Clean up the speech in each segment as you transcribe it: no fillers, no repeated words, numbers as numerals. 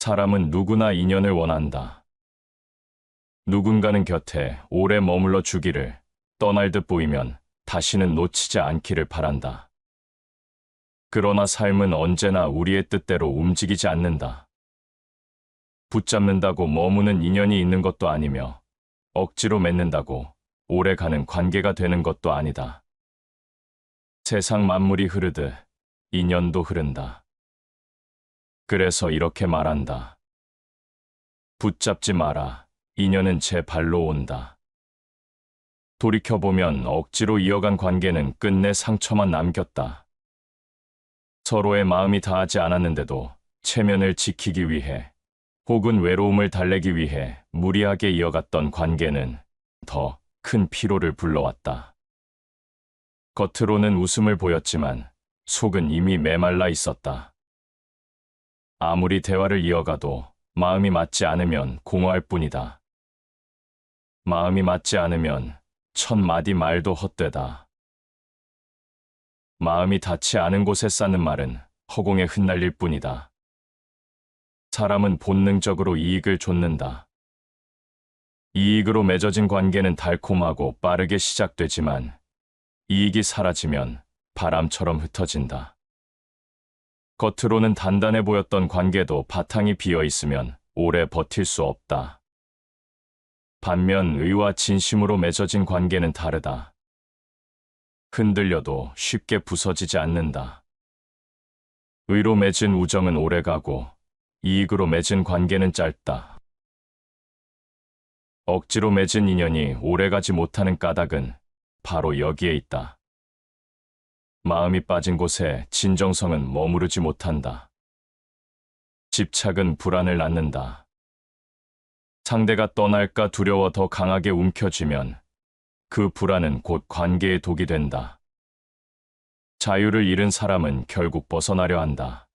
사람은 누구나 인연을 원한다. 누군가는 곁에 오래 머물러 주기를, 떠날 듯 보이면 다시는 놓치지 않기를 바란다. 그러나 삶은 언제나 우리의 뜻대로 움직이지 않는다. 붙잡는다고 머무는 인연이 있는 것도 아니며, 억지로 맺는다고 오래가는 관계가 되는 것도 아니다. 세상 만물이 흐르듯 인연도 흐른다. 그래서 이렇게 말한다. 붙잡지 마라. 인연은 제 발로 온다. 돌이켜보면 억지로 이어간 관계는 끝내 상처만 남겼다. 서로의 마음이 닿지 않았는데도 체면을 지키기 위해 혹은 외로움을 달래기 위해 무리하게 이어갔던 관계는 더 큰 피로를 불러왔다. 겉으로는 웃음을 보였지만 속은 이미 메말라 있었다. 아무리 대화를 이어가도 마음이 맞지 않으면 공허할 뿐이다. 마음이 맞지 않으면 첫 마디 말도 헛되다. 마음이 닿지 않은 곳에 쌓는 말은 허공에 흩날릴 뿐이다. 사람은 본능적으로 이익을 좇는다. 이익으로 맺어진 관계는 달콤하고 빠르게 시작되지만 이익이 사라지면 바람처럼 흩어진다. 겉으로는 단단해 보였던 관계도 바탕이 비어 있으면 오래 버틸 수 없다. 반면 의와 진심으로 맺어진 관계는 다르다. 흔들려도 쉽게 부서지지 않는다. 의로 맺은 우정은 오래가고 이익으로 맺은 관계는 짧다. 억지로 맺은 인연이 오래가지 못하는 까닭은 바로 여기에 있다. 마음이 빠진 곳에 진정성은 머무르지 못한다. 집착은 불안을 낳는다. 상대가 떠날까 두려워 더 강하게 움켜쥐면 그 불안은 곧 관계의 독이 된다. 자유를 잃은 사람은 결국 벗어나려 한다.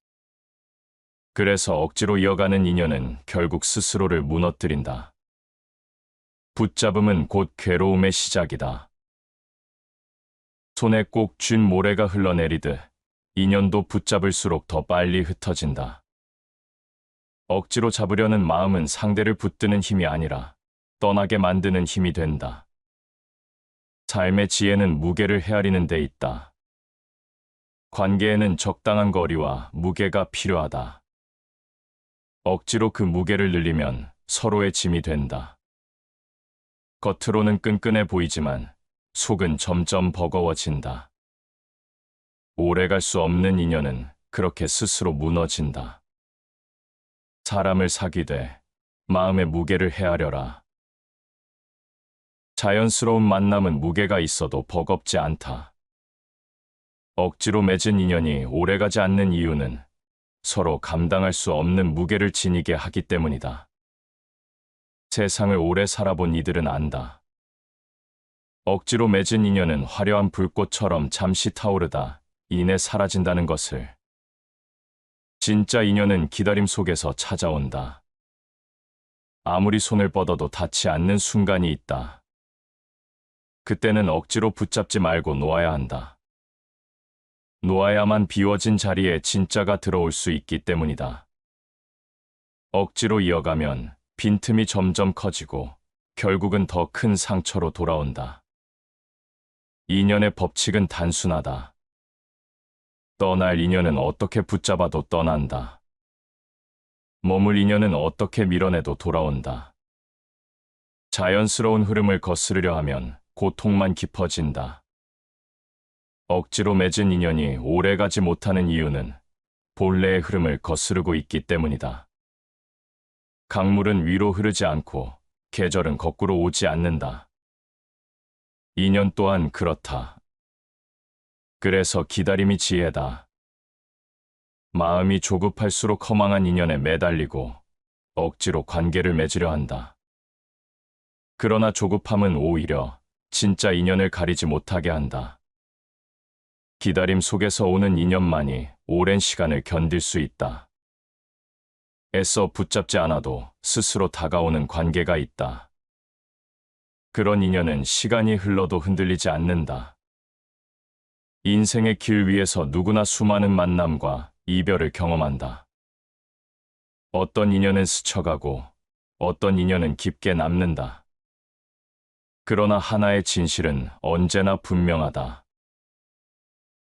그래서 억지로 이어가는 인연은 결국 스스로를 무너뜨린다. 붙잡음은 곧 괴로움의 시작이다. 손에 꼭 쥔 모래가 흘러내리듯 인연도 붙잡을수록 더 빨리 흩어진다. 억지로 잡으려는 마음은 상대를 붙드는 힘이 아니라 떠나게 만드는 힘이 된다. 삶의 지혜는 무게를 헤아리는 데 있다. 관계에는 적당한 거리와 무게가 필요하다. 억지로 그 무게를 늘리면 서로의 짐이 된다. 겉으로는 끈끈해 보이지만 속은 점점 버거워진다. 오래갈 수 없는 인연은 그렇게 스스로 무너진다. 사람을 사귀되 마음의 무게를 헤아려라. 자연스러운 만남은 무게가 있어도 버겁지 않다. 억지로 맺은 인연이 오래가지 않는 이유는 서로 감당할 수 없는 무게를 지니게 하기 때문이다. 세상을 오래 살아본 이들은 안다. 억지로 맺은 인연은 화려한 불꽃처럼 잠시 타오르다 이내 사라진다는 것을. 진짜 인연은 기다림 속에서 찾아온다. 아무리 손을 뻗어도 닿지 않는 순간이 있다. 그때는 억지로 붙잡지 말고 놓아야 한다. 놓아야만 비워진 자리에 진짜가 들어올 수 있기 때문이다. 억지로 이어가면 빈틈이 점점 커지고 결국은 더 큰 상처로 돌아온다. 인연의 법칙은 단순하다. 떠날 인연은 어떻게 붙잡아도 떠난다. 머물 인연은 어떻게 밀어내도 돌아온다. 자연스러운 흐름을 거스르려 하면 고통만 깊어진다. 억지로 맺은 인연이 오래가지 못하는 이유는 본래의 흐름을 거스르고 있기 때문이다. 강물은 위로 흐르지 않고 계절은 거꾸로 오지 않는다. 인연 또한 그렇다. 그래서 기다림이 지혜다. 마음이 조급할수록 허망한 인연에 매달리고 억지로 관계를 맺으려 한다. 그러나 조급함은 오히려 진짜 인연을 가리지 못하게 한다. 기다림 속에서 오는 인연만이 오랜 시간을 견딜 수 있다. 애써 붙잡지 않아도 스스로 다가오는 관계가 있다. 그런 인연은 시간이 흘러도 흔들리지 않는다. 인생의 길 위에서 누구나 수많은 만남과 이별을 경험한다. 어떤 인연은 스쳐가고 어떤 인연은 깊게 남는다. 그러나 하나의 진실은 언제나 분명하다.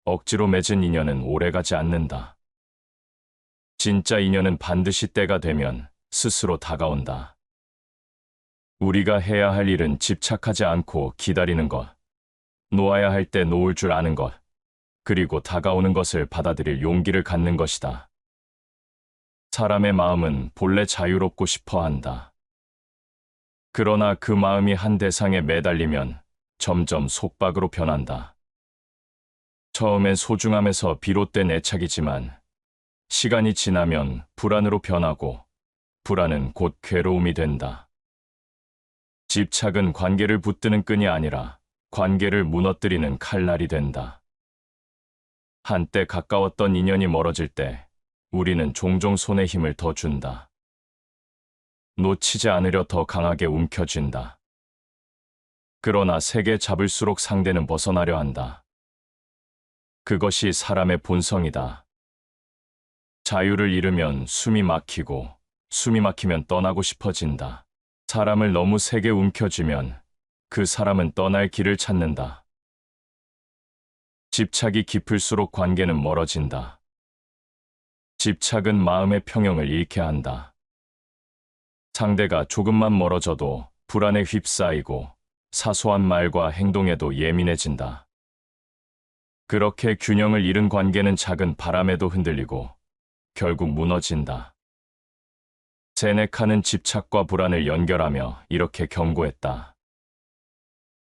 억지로 맺은 인연은 오래가지 않는다. 진짜 인연은 반드시 때가 되면 스스로 다가온다. 우리가 해야 할 일은 집착하지 않고 기다리는 것, 놓아야 할 때 놓을 줄 아는 것, 그리고 다가오는 것을 받아들일 용기를 갖는 것이다. 사람의 마음은 본래 자유롭고 싶어 한다. 그러나 그 마음이 한 대상에 매달리면 점점 속박으로 변한다. 처음엔 소중함에서 비롯된 애착이지만 시간이 지나면 불안으로 변하고 불안은 곧 괴로움이 된다. 집착은 관계를 붙드는 끈이 아니라 관계를 무너뜨리는 칼날이 된다. 한때 가까웠던 인연이 멀어질 때 우리는 종종 손에 힘을 더 준다. 놓치지 않으려 더 강하게 움켜쥔다. 그러나 세게 잡을수록 상대는 벗어나려 한다. 그것이 사람의 본성이다. 자유를 잃으면 숨이 막히고 숨이 막히면 떠나고 싶어진다. 사람을 너무 세게 움켜쥐면 그 사람은 떠날 길을 찾는다. 집착이 깊을수록 관계는 멀어진다. 집착은 마음의 평형을 잃게 한다. 상대가 조금만 멀어져도 불안에 휩싸이고 사소한 말과 행동에도 예민해진다. 그렇게 균형을 잃은 관계는 작은 바람에도 흔들리고 결국 무너진다. 세네카는 집착과 불안을 연결하며 이렇게 경고했다.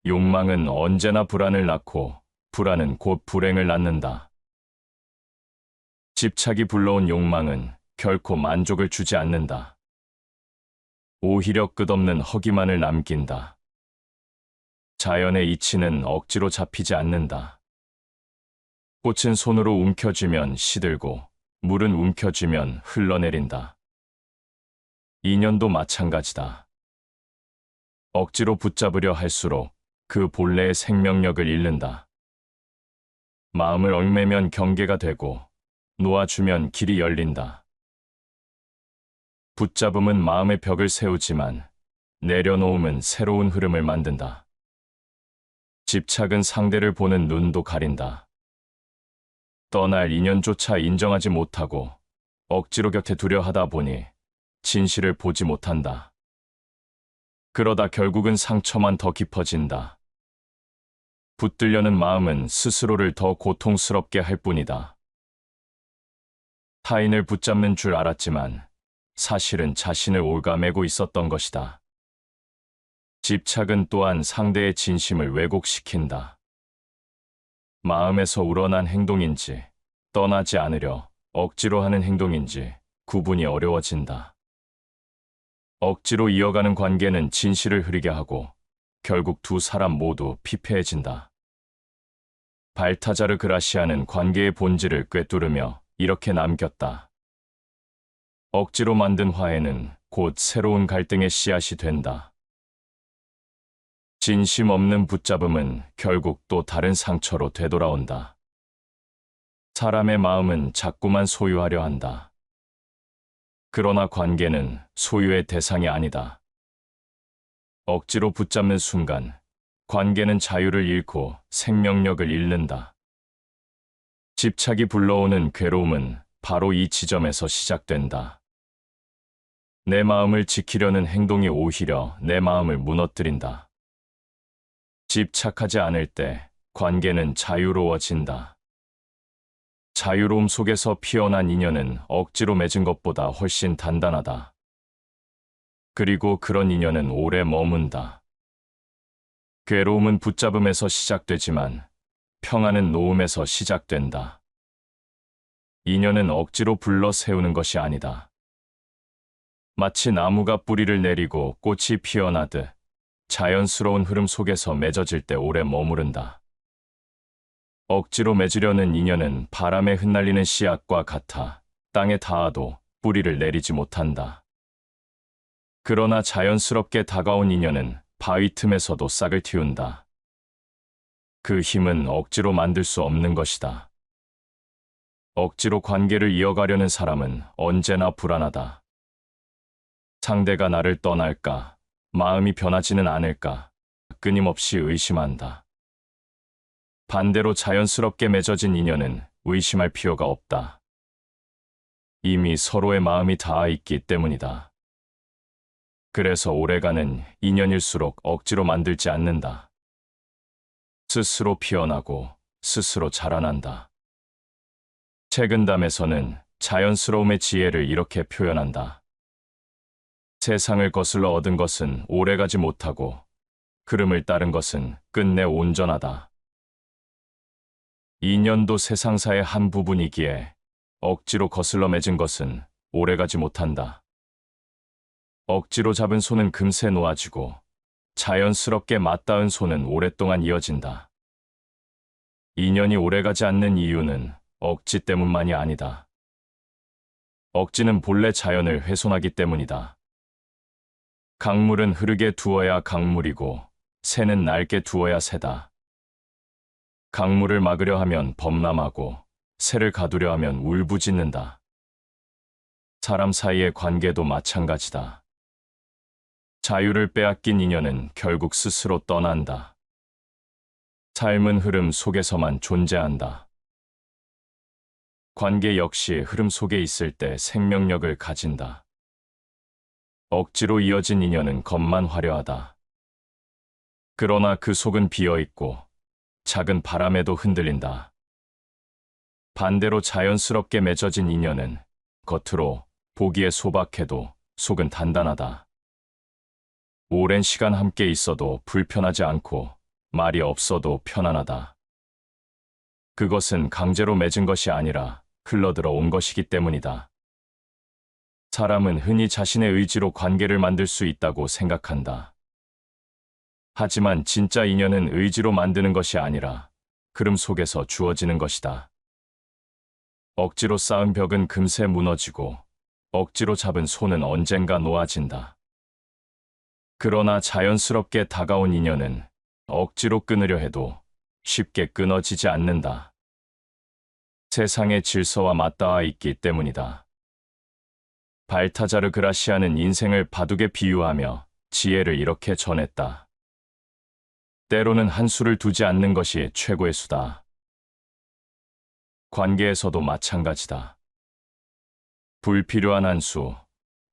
욕망은 언제나 불안을 낳고 불안은 곧 불행을 낳는다. 집착이 불러온 욕망은 결코 만족을 주지 않는다. 오히려 끝없는 허기만을 남긴다. 자연의 이치는 억지로 잡히지 않는다. 꽃은 손으로 움켜쥐면 시들고 물은 움켜쥐면 흘러내린다. 인연도 마찬가지다. 억지로 붙잡으려 할수록 그 본래의 생명력을 잃는다. 마음을 얽매면 경계가 되고 놓아주면 길이 열린다. 붙잡음은 마음의 벽을 세우지만 내려놓음은 새로운 흐름을 만든다. 집착은 상대를 보는 눈도 가린다. 떠날 인연조차 인정하지 못하고 억지로 곁에 두려 하다 보니 진실을 보지 못한다. 그러다 결국은 상처만 더 깊어진다. 붙들려는 마음은 스스로를 더 고통스럽게 할 뿐이다. 타인을 붙잡는 줄 알았지만 사실은 자신을 옭아매고 있었던 것이다. 집착은 또한 상대의 진심을 왜곡시킨다. 마음에서 우러난 행동인지 떠나지 않으려 억지로 하는 행동인지 구분이 어려워진다. 억지로 이어가는 관계는 진실을 흐리게 하고 결국 두 사람 모두 피폐해진다. 발타자르 그라시아는 관계의 본질을 꿰뚫으며 이렇게 남겼다. 억지로 만든 화해는 곧 새로운 갈등의 씨앗이 된다. 진심 없는 붙잡음은 결국 또 다른 상처로 되돌아온다. 사람의 마음은 자꾸만 소유하려 한다. 그러나 관계는 소유의 대상이 아니다. 억지로 붙잡는 순간 관계는 자유를 잃고 생명력을 잃는다. 집착이 불러오는 괴로움은 바로 이 지점에서 시작된다. 내 마음을 지키려는 행동이 오히려 내 마음을 무너뜨린다. 집착하지 않을 때 관계는 자유로워진다. 자유로움 속에서 피어난 인연은 억지로 맺은 것보다 훨씬 단단하다. 그리고 그런 인연은 오래 머문다. 괴로움은 붙잡음에서 시작되지만 평안은 놓음에서 시작된다. 인연은 억지로 불러 세우는 것이 아니다. 마치 나무가 뿌리를 내리고 꽃이 피어나듯 자연스러운 흐름 속에서 맺어질 때 오래 머무른다. 억지로 맺으려는 인연은 바람에 흩날리는 씨앗과 같아 땅에 닿아도 뿌리를 내리지 못한다. 그러나 자연스럽게 다가온 인연은 바위 틈에서도 싹을 틔운다. 그 힘은 억지로 만들 수 없는 것이다. 억지로 관계를 이어가려는 사람은 언제나 불안하다. 상대가 나를 떠날까? 마음이 변하지는 않을까? 끊임없이 의심한다. 반대로 자연스럽게 맺어진 인연은 의심할 필요가 없다. 이미 서로의 마음이 닿아 있기 때문이다. 그래서 오래가는 인연일수록 억지로 만들지 않는다. 스스로 피어나고 스스로 자라난다. 책은담에서는 자연스러움의 지혜를 이렇게 표현한다. 세상을 거슬러 얻은 것은 오래가지 못하고 흐름을 따른 것은 끝내 온전하다. 인연도 세상사의 한 부분이기에 억지로 거슬러 맺은 것은 오래가지 못한다. 억지로 잡은 손은 금세 놓아지고 자연스럽게 맞닿은 손은 오랫동안 이어진다. 인연이 오래가지 않는 이유는 억지 때문만이 아니다. 억지는 본래 자연을 훼손하기 때문이다. 강물은 흐르게 두어야 강물이고 새는 날게 두어야 새다. 강물을 막으려 하면 범람하고 새를 가두려 하면 울부짖는다. 사람 사이의 관계도 마찬가지다. 자유를 빼앗긴 인연은 결국 스스로 떠난다. 삶은 흐름 속에서만 존재한다. 관계 역시 흐름 속에 있을 때 생명력을 가진다. 억지로 이어진 인연은 겉만 화려하다. 그러나 그 속은 비어있고 작은 바람에도 흔들린다. 반대로 자연스럽게 맺어진 인연은 겉으로 보기에 소박해도 속은 단단하다. 오랜 시간 함께 있어도 불편하지 않고 말이 없어도 편안하다. 그것은 강제로 맺은 것이 아니라 흘러들어 온 것이기 때문이다. 사람은 흔히 자신의 의지로 관계를 만들 수 있다고 생각한다. 하지만 진짜 인연은 의지로 만드는 것이 아니라 흐름 속에서 주어지는 것이다. 억지로 쌓은 벽은 금세 무너지고 억지로 잡은 손은 언젠가 놓아진다. 그러나 자연스럽게 다가온 인연은 억지로 끊으려 해도 쉽게 끊어지지 않는다. 세상의 질서와 맞닿아 있기 때문이다. 발타자르 그라시아는 인생을 바둑에 비유하며 지혜를 이렇게 전했다. 때로는 한 수를 두지 않는 것이 최고의 수다. 관계에서도 마찬가지다. 불필요한 한 수,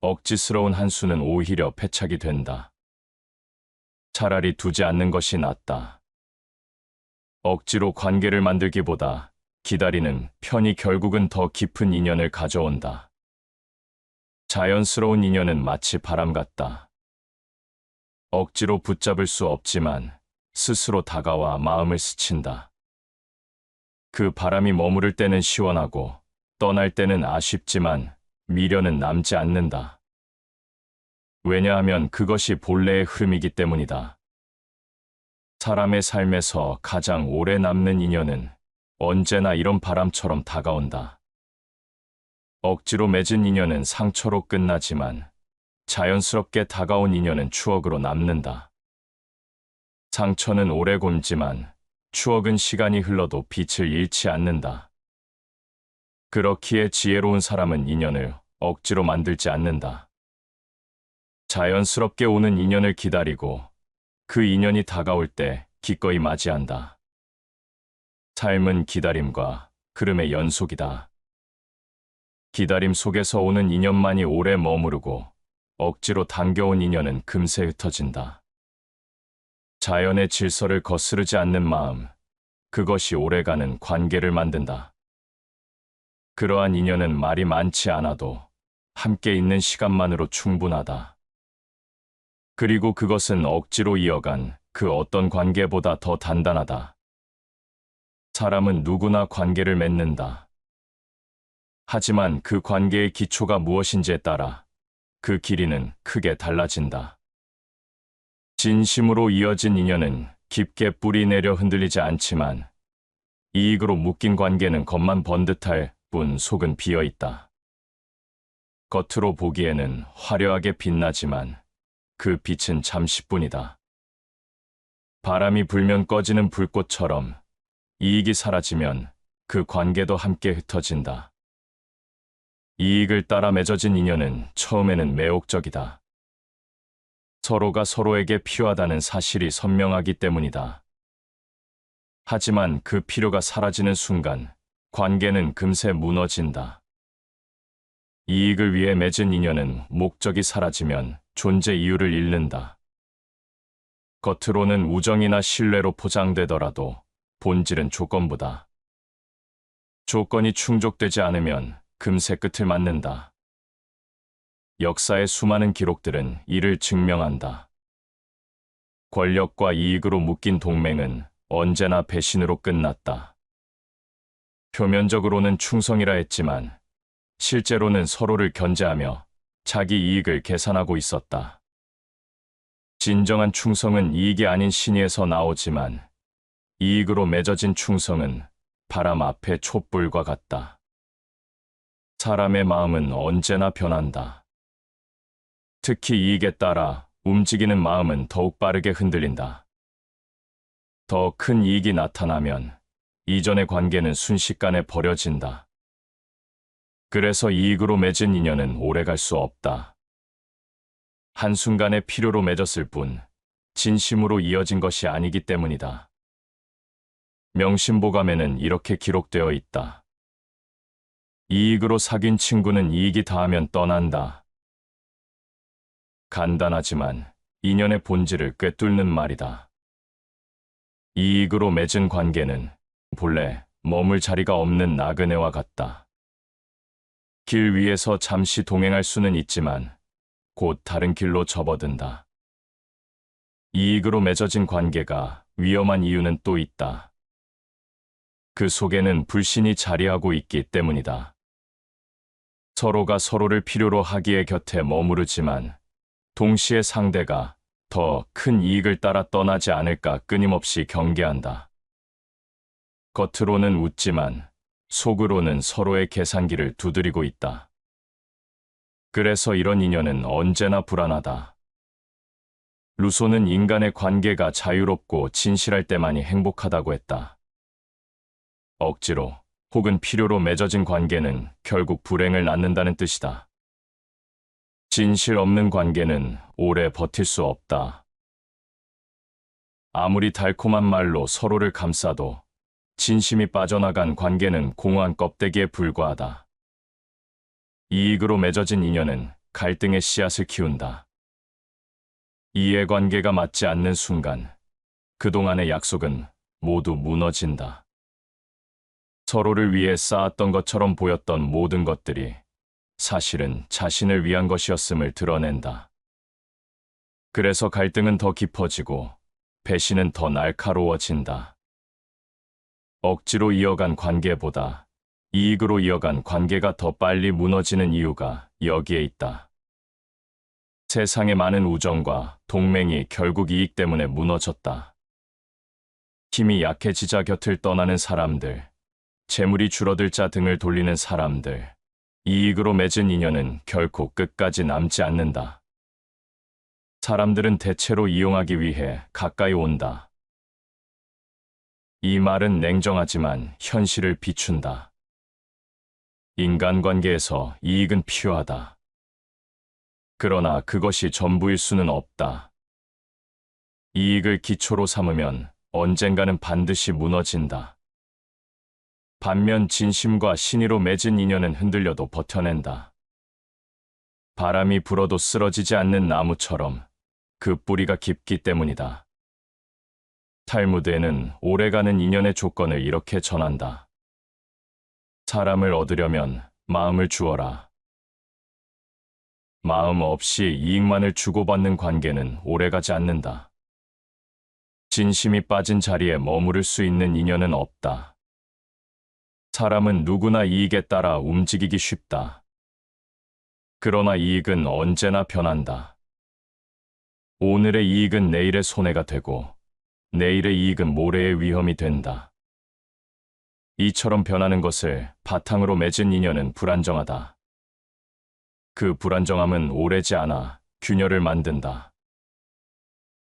억지스러운 한 수는 오히려 패착이 된다. 차라리 두지 않는 것이 낫다. 억지로 관계를 만들기보다 기다리는 편이 결국은 더 깊은 인연을 가져온다. 자연스러운 인연은 마치 바람 같다. 억지로 붙잡을 수 없지만 스스로 다가와 마음을 스친다. 그 바람이 머무를 때는 시원하고 떠날 때는 아쉽지만 미련은 남지 않는다. 왜냐하면 그것이 본래의 흐름이기 때문이다. 사람의 삶에서 가장 오래 남는 인연은 언제나 이런 바람처럼 다가온다. 억지로 맺은 인연은 상처로 끝나지만 자연스럽게 다가온 인연은 추억으로 남는다. 상처는 오래 곪지만 추억은 시간이 흘러도 빛을 잃지 않는다. 그렇기에 지혜로운 사람은 인연을 억지로 만들지 않는다. 자연스럽게 오는 인연을 기다리고 그 인연이 다가올 때 기꺼이 맞이한다. 삶은 기다림과 흐름의 연속이다. 기다림 속에서 오는 인연만이 오래 머무르고 억지로 당겨온 인연은 금세 흩어진다. 자연의 질서를 거스르지 않는 마음, 그것이 오래가는 관계를 만든다. 그러한 인연은 말이 많지 않아도 함께 있는 시간만으로 충분하다. 그리고 그것은 억지로 이어간 그 어떤 관계보다 더 단단하다. 사람은 누구나 관계를 맺는다. 하지만 그 관계의 기초가 무엇인지에 따라 그 길이는 크게 달라진다. 진심으로 이어진 인연은 깊게 뿌리 내려 흔들리지 않지만 이익으로 묶인 관계는 겉만 번듯할 뿐 속은 비어있다. 겉으로 보기에는 화려하게 빛나지만 그 빛은 잠시뿐이다. 바람이 불면 꺼지는 불꽃처럼 이익이 사라지면 그 관계도 함께 흩어진다. 이익을 따라 맺어진 인연은 처음에는 매혹적이다. 서로가 서로에게 필요하다는 사실이 선명하기 때문이다. 하지만 그 필요가 사라지는 순간 관계는 금세 무너진다. 이익을 위해 맺은 인연은 목적이 사라지면 존재 이유를 잃는다. 겉으로는 우정이나 신뢰로 포장되더라도 본질은 조건부다. 조건이 충족되지 않으면 금세 끝을 맞는다. 역사의 수많은 기록들은 이를 증명한다. 권력과 이익으로 묶인 동맹은 언제나 배신으로 끝났다. 표면적으로는 충성이라 했지만 실제로는 서로를 견제하며 자기 이익을 계산하고 있었다. 진정한 충성은 이익이 아닌 신의에서 나오지만 이익으로 맺어진 충성은 바람 앞의 촛불과 같다. 사람의 마음은 언제나 변한다. 특히 이익에 따라 움직이는 마음은 더욱 빠르게 흔들린다. 더 큰 이익이 나타나면 이전의 관계는 순식간에 버려진다. 그래서 이익으로 맺은 인연은 오래갈 수 없다. 한순간의 필요로 맺었을 뿐 진심으로 이어진 것이 아니기 때문이다. 명심보감에는 이렇게 기록되어 있다. 이익으로 사귄 친구는 이익이 다하면 떠난다. 간단하지만 인연의 본질을 꿰뚫는 말이다. 이익으로 맺은 관계는 본래 머물 자리가 없는 나그네와 같다. 길 위에서 잠시 동행할 수는 있지만 곧 다른 길로 접어든다. 이익으로 맺어진 관계가 위험한 이유는 또 있다. 그 속에는 불신이 자리하고 있기 때문이다. 서로가 서로를 필요로 하기에 곁에 머무르지만 동시에 상대가 더 큰 이익을 따라 떠나지 않을까 끊임없이 경계한다. 겉으로는 웃지만 속으로는 서로의 계산기를 두드리고 있다. 그래서 이런 인연은 언제나 불안하다. 루소는 인간의 관계가 자유롭고 진실할 때만이 행복하다고 했다. 억지로 혹은 필요로 맺어진 관계는 결국 불행을 낳는다는 뜻이다. 진실 없는 관계는 오래 버틸 수 없다. 아무리 달콤한 말로 서로를 감싸도 진심이 빠져나간 관계는 공허한 껍데기에 불과하다. 이익으로 맺어진 인연은 갈등의 씨앗을 키운다. 이해관계가 맞지 않는 순간 그동안의 약속은 모두 무너진다. 서로를 위해 쌓았던 것처럼 보였던 모든 것들이 사실은 자신을 위한 것이었음을 드러낸다. 그래서 갈등은 더 깊어지고 배신은 더 날카로워진다. 억지로 이어간 관계보다 이익으로 이어간 관계가 더 빨리 무너지는 이유가 여기에 있다. 세상의 많은 우정과 동맹이 결국 이익 때문에 무너졌다. 힘이 약해지자 곁을 떠나는 사람들, 재물이 줄어들자 등을 돌리는 사람들, 이익으로 맺은 인연은 결코 끝까지 남지 않는다. 사람들은 대체로 이용하기 위해 가까이 온다. 이 말은 냉정하지만 현실을 비춘다. 인간관계에서 이익은 필요하다. 그러나 그것이 전부일 수는 없다. 이익을 기초로 삼으면 언젠가는 반드시 무너진다. 반면 진심과 신의로 맺은 인연은 흔들려도 버텨낸다. 바람이 불어도 쓰러지지 않는 나무처럼 그 뿌리가 깊기 때문이다. 탈무드에는 오래가는 인연의 조건을 이렇게 전한다. 사람을 얻으려면 마음을 주어라. 마음 없이 이익만을 주고받는 관계는 오래가지 않는다. 진심이 빠진 자리에 머무를 수 있는 인연은 없다. 사람은 누구나 이익에 따라 움직이기 쉽다. 그러나 이익은 언제나 변한다. 오늘의 이익은 내일의 손해가 되고 내일의 이익은 모레의 위험이 된다. 이처럼 변하는 것을 바탕으로 맺은 인연은 불안정하다. 그 불안정함은 오래지 않아 균열을 만든다.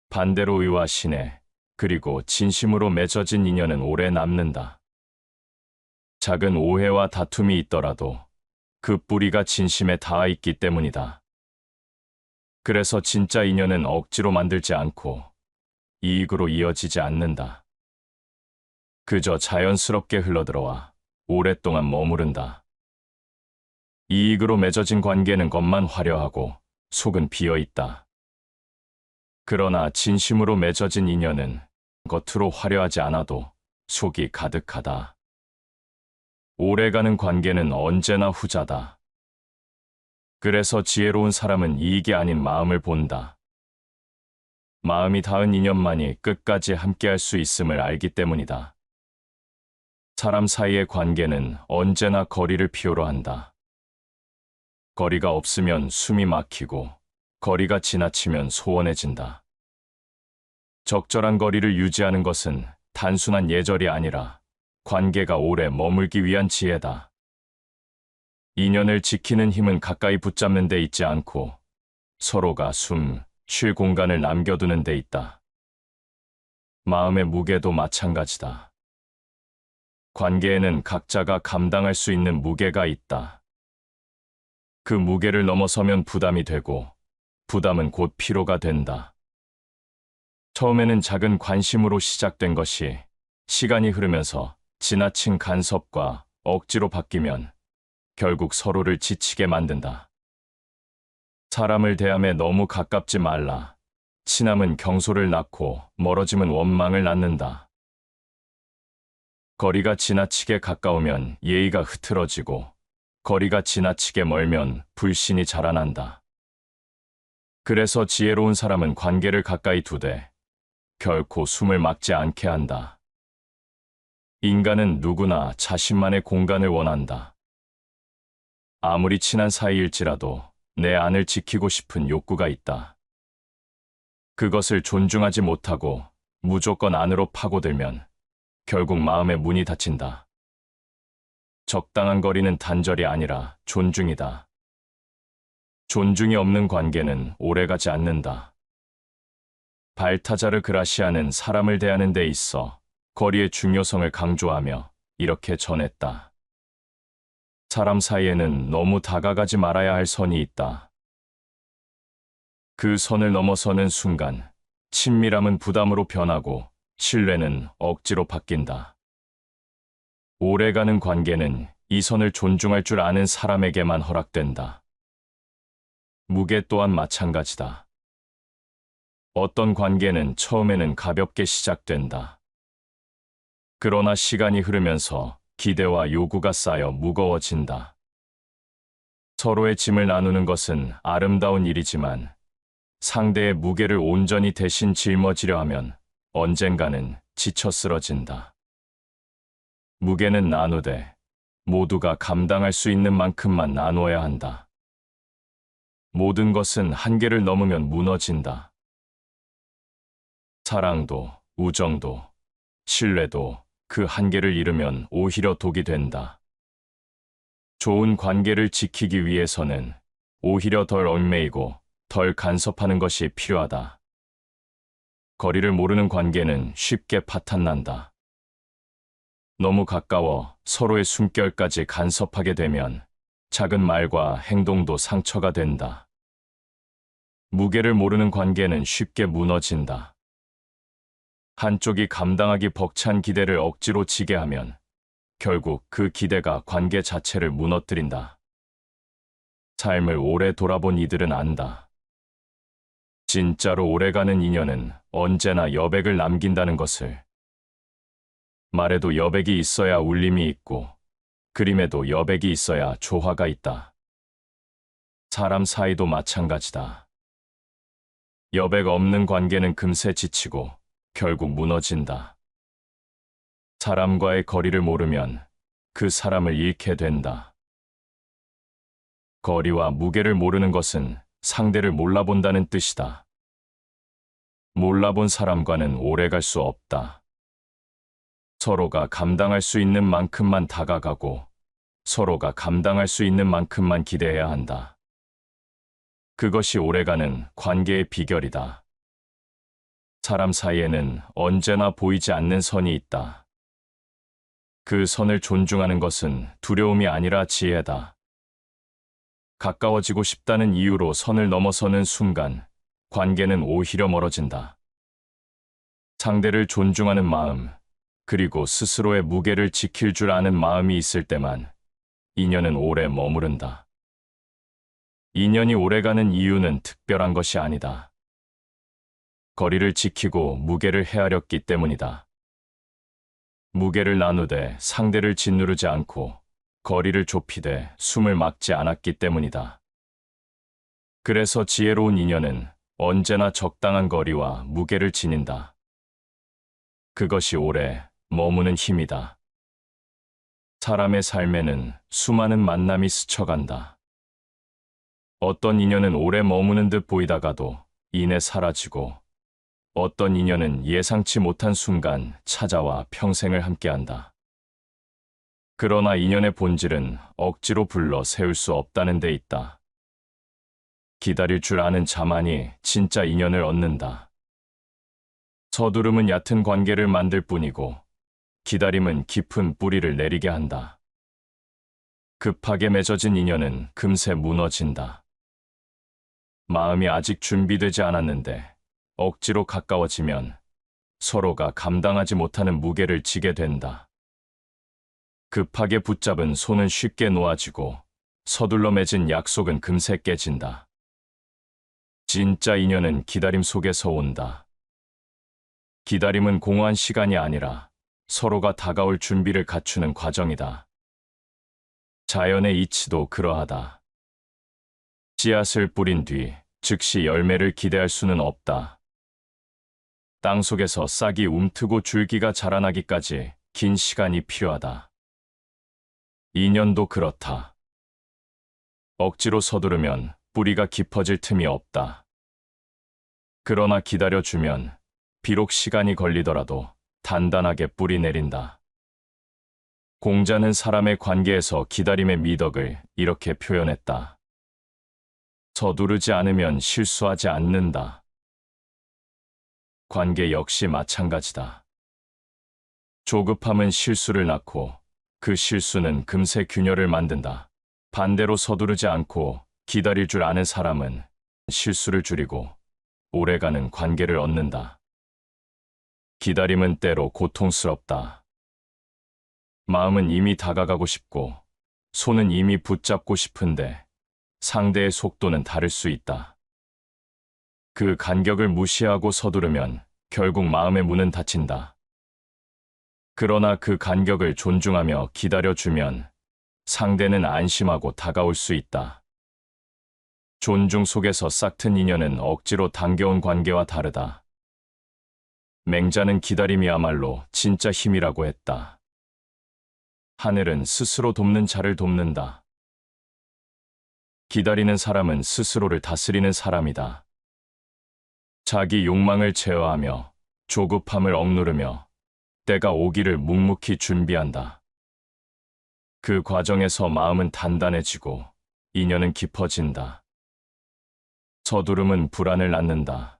반대로 의와 신의 그리고 진심으로 맺어진 인연은 오래 남는다. 작은 오해와 다툼이 있더라도 그 뿌리가 진심에 닿아 있기 때문이다. 그래서 진짜 인연은 억지로 만들지 않고 이익으로 이어지지 않는다. 그저 자연스럽게 흘러들어와 오랫동안 머무른다. 이익으로 맺어진 관계는 겉만 화려하고 속은 비어있다. 그러나 진심으로 맺어진 인연은 겉으로 화려하지 않아도 속이 가득하다. 오래가는 관계는 언제나 후자다. 그래서 지혜로운 사람은 이익이 아닌 마음을 본다. 마음이 닿은 인연만이 끝까지 함께할 수 있음을 알기 때문이다. 사람 사이의 관계는 언제나 거리를 필요로 한다. 거리가 없으면 숨이 막히고 거리가 지나치면 소원해진다. 적절한 거리를 유지하는 것은 단순한 예절이 아니라 관계가 오래 머물기 위한 지혜다. 인연을 지키는 힘은 가까이 붙잡는 데 있지 않고 서로가 숨 쉴 공간을 남겨두는 데 있다. 마음의 무게도 마찬가지다. 관계에는 각자가 감당할 수 있는 무게가 있다. 그 무게를 넘어서면 부담이 되고 부담은 곧 피로가 된다. 처음에는 작은 관심으로 시작된 것이 시간이 흐르면서 지나친 간섭과 억지로 바뀌면 결국 서로를 지치게 만든다. 사람을 대함에 너무 가깝지 말라. 친함은 경솔을 낳고 멀어짐은 원망을 낳는다. 거리가 지나치게 가까우면 예의가 흐트러지고 거리가 지나치게 멀면 불신이 자라난다. 그래서 지혜로운 사람은 관계를 가까이 두되 결코 숨을 막지 않게 한다. 인간은 누구나 자신만의 공간을 원한다. 아무리 친한 사이일지라도 내 안을 지키고 싶은 욕구가 있다. 그것을 존중하지 못하고 무조건 안으로 파고들면 결국 마음의 문이 닫힌다. 적당한 거리는 단절이 아니라 존중이다. 존중이 없는 관계는 오래가지 않는다. 발타자르 그라시아는 사람을 대하는 데 있어 거리의 중요성을 강조하며 이렇게 전했다. 사람 사이에는 너무 다가가지 말아야 할 선이 있다. 그 선을 넘어서는 순간 친밀함은 부담으로 변하고 신뢰는 억지로 바뀐다. 오래가는 관계는 이 선을 존중할 줄 아는 사람에게만 허락된다. 무게 또한 마찬가지다. 어떤 관계는 처음에는 가볍게 시작된다. 그러나 시간이 흐르면서 기대와 요구가 쌓여 무거워진다. 서로의 짐을 나누는 것은 아름다운 일이지만 상대의 무게를 온전히 대신 짊어지려 하면 언젠가는 지쳐 쓰러진다. 무게는 나누되 모두가 감당할 수 있는 만큼만 나누어야 한다. 모든 것은 한계를 넘으면 무너진다. 사랑도, 우정도, 신뢰도 그 한계를 잃으면 오히려 독이 된다. 좋은 관계를 지키기 위해서는 오히려 덜 얽매이고 덜 간섭하는 것이 필요하다. 거리를 모르는 관계는 쉽게 파탄난다. 너무 가까워 서로의 숨결까지 간섭하게 되면 작은 말과 행동도 상처가 된다. 무게를 모르는 관계는 쉽게 무너진다. 한쪽이 감당하기 벅찬 기대를 억지로 지게 하면 결국 그 기대가 관계 자체를 무너뜨린다. 삶을 오래 돌아본 이들은 안다. 진짜로 오래가는 인연은 언제나 여백을 남긴다는 것을. 말에도 여백이 있어야 울림이 있고 그림에도 여백이 있어야 조화가 있다. 사람 사이도 마찬가지다. 여백 없는 관계는 금세 지치고 결국 무너진다. 사람과의 거리를 모르면 그 사람을 잃게 된다. 거리와 무게를 모르는 것은 상대를 몰라본다는 뜻이다. 몰라본 사람과는 오래갈 수 없다. 서로가 감당할 수 있는 만큼만 다가가고 서로가 감당할 수 있는 만큼만 기대해야 한다. 그것이 오래가는 관계의 비결이다. 사람 사이에는 언제나 보이지 않는 선이 있다. 그 선을 존중하는 것은 두려움이 아니라 지혜다. 가까워지고 싶다는 이유로 선을 넘어서는 순간 관계는 오히려 멀어진다. 상대를 존중하는 마음, 그리고 스스로의 무게를 지킬 줄 아는 마음이 있을 때만 인연은 오래 머무른다. 인연이 오래가는 이유는 특별한 것이 아니다. 거리를 지키고 무게를 헤아렸기 때문이다. 무게를 나누되 상대를 짓누르지 않고 거리를 좁히되 숨을 막지 않았기 때문이다. 그래서 지혜로운 인연은 언제나 적당한 거리와 무게를 지닌다. 그것이 오래 머무는 힘이다. 사람의 삶에는 수많은 만남이 스쳐간다. 어떤 인연은 오래 머무는 듯 보이다가도 이내 사라지고, 어떤 인연은 예상치 못한 순간 찾아와 평생을 함께한다. 그러나 인연의 본질은 억지로 불러 세울 수 없다는 데 있다. 기다릴 줄 아는 자만이 진짜 인연을 얻는다. 서두름은 얕은 관계를 만들 뿐이고, 기다림은 깊은 뿌리를 내리게 한다. 급하게 맺어진 인연은 금세 무너진다. 마음이 아직 준비되지 않았는데 억지로 가까워지면 서로가 감당하지 못하는 무게를 지게 된다. 급하게 붙잡은 손은 쉽게 놓아지고 서둘러 맺은 약속은 금세 깨진다. 진짜 인연은 기다림 속에서 온다. 기다림은 공허한 시간이 아니라 서로가 다가올 준비를 갖추는 과정이다. 자연의 이치도 그러하다. 씨앗을 뿌린 뒤 즉시 열매를 기대할 수는 없다. 땅 속에서 싹이 움트고 줄기가 자라나기까지 긴 시간이 필요하다. 인연도 그렇다. 억지로 서두르면 뿌리가 깊어질 틈이 없다. 그러나 기다려주면 비록 시간이 걸리더라도 단단하게 뿌리 내린다. 공자는 사람의 관계에서 기다림의 미덕을 이렇게 표현했다. 서두르지 않으면 실수하지 않는다. 관계 역시 마찬가지다. 조급함은 실수를 낳고 그 실수는 금세 균열을 만든다. 반대로 서두르지 않고 기다릴 줄 아는 사람은 실수를 줄이고 오래가는 관계를 얻는다. 기다림은 때로 고통스럽다. 마음은 이미 다가가고 싶고 손은 이미 붙잡고 싶은데 상대의 속도는 다를 수 있다. 그 간격을 무시하고 서두르면 결국 마음의 문은 닫힌다. 그러나 그 간격을 존중하며 기다려주면 상대는 안심하고 다가올 수 있다. 존중 속에서 싹튼 인연은 억지로 당겨온 관계와 다르다. 맹자는 기다림이야말로 진짜 힘이라고 했다. 하늘은 스스로 돕는 자를 돕는다. 기다리는 사람은 스스로를 다스리는 사람이다. 자기 욕망을 제어하며 조급함을 억누르며 때가 오기를 묵묵히 준비한다. 그 과정에서 마음은 단단해지고 인연은 깊어진다. 서두름은 불안을 낳는다.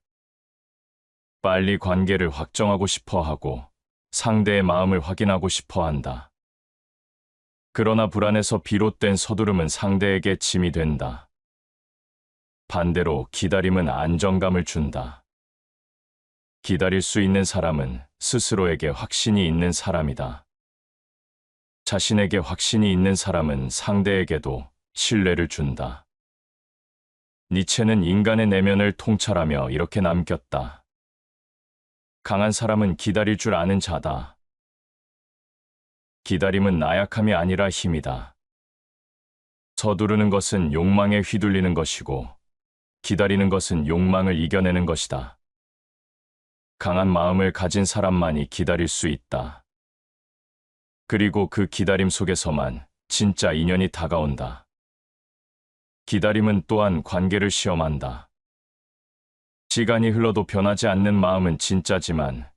빨리 관계를 확정하고 싶어 하고 상대의 마음을 확인하고 싶어 한다. 그러나 불안에서 비롯된 서두름은 상대에게 짐이 된다. 반대로 기다림은 안정감을 준다. 기다릴 수 있는 사람은 스스로에게 확신이 있는 사람이다. 자신에게 확신이 있는 사람은 상대에게도 신뢰를 준다. 니체는 인간의 내면을 통찰하며 이렇게 남겼다. 강한 사람은 기다릴 줄 아는 자다. 기다림은 나약함이 아니라 힘이다. 서두르는 것은 욕망에 휘둘리는 것이고 기다리는 것은 욕망을 이겨내는 것이다. 강한 마음을 가진 사람만이 기다릴 수 있다. 그리고 그 기다림 속에서만 진짜 인연이 다가온다. 기다림은 또한 관계를 시험한다. 시간이 흘러도 변하지 않는 마음은 진짜지만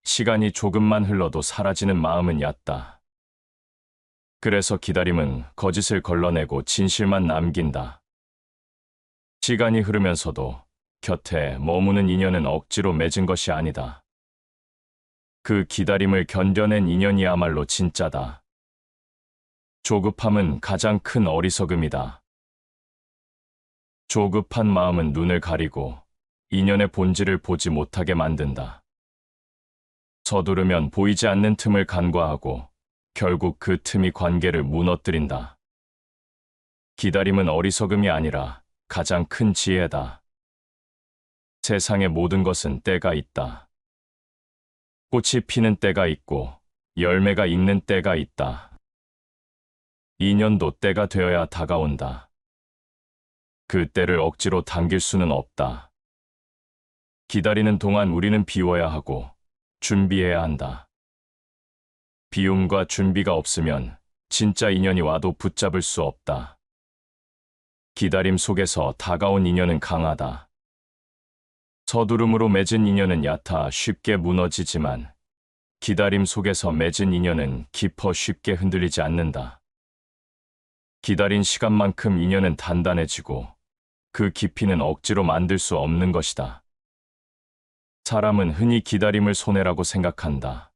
시간이 조금만 흘러도 사라지는 마음은 얕다. 그래서 기다림은 거짓을 걸러내고 진실만 남긴다. 시간이 흐르면서도 곁에 머무는 인연은 억지로 맺은 것이 아니다. 그 기다림을 견뎌낸 인연이야말로 진짜다. 조급함은 가장 큰 어리석음이다. 조급한 마음은 눈을 가리고 인연의 본질을 보지 못하게 만든다. 서두르면 보이지 않는 틈을 간과하고 결국 그 틈이 관계를 무너뜨린다. 기다림은 어리석음이 아니라 가장 큰 지혜다. 세상의 모든 것은 때가 있다. 꽃이 피는 때가 있고 열매가 익는 때가 있다. 인연도 때가 되어야 다가온다. 그 때를 억지로 당길 수는 없다. 기다리는 동안 우리는 비워야 하고 준비해야 한다. 비움과 준비가 없으면 진짜 인연이 와도 붙잡을 수 없다. 기다림 속에서 다가온 인연은 강하다. 서두름으로 맺은 인연은 얕아 쉽게 무너지지만 기다림 속에서 맺은 인연은 깊어 쉽게 흔들리지 않는다. 기다린 시간만큼 인연은 단단해지고 그 깊이는 억지로 만들 수 없는 것이다. 사람은 흔히 기다림을 손해라고 생각한다.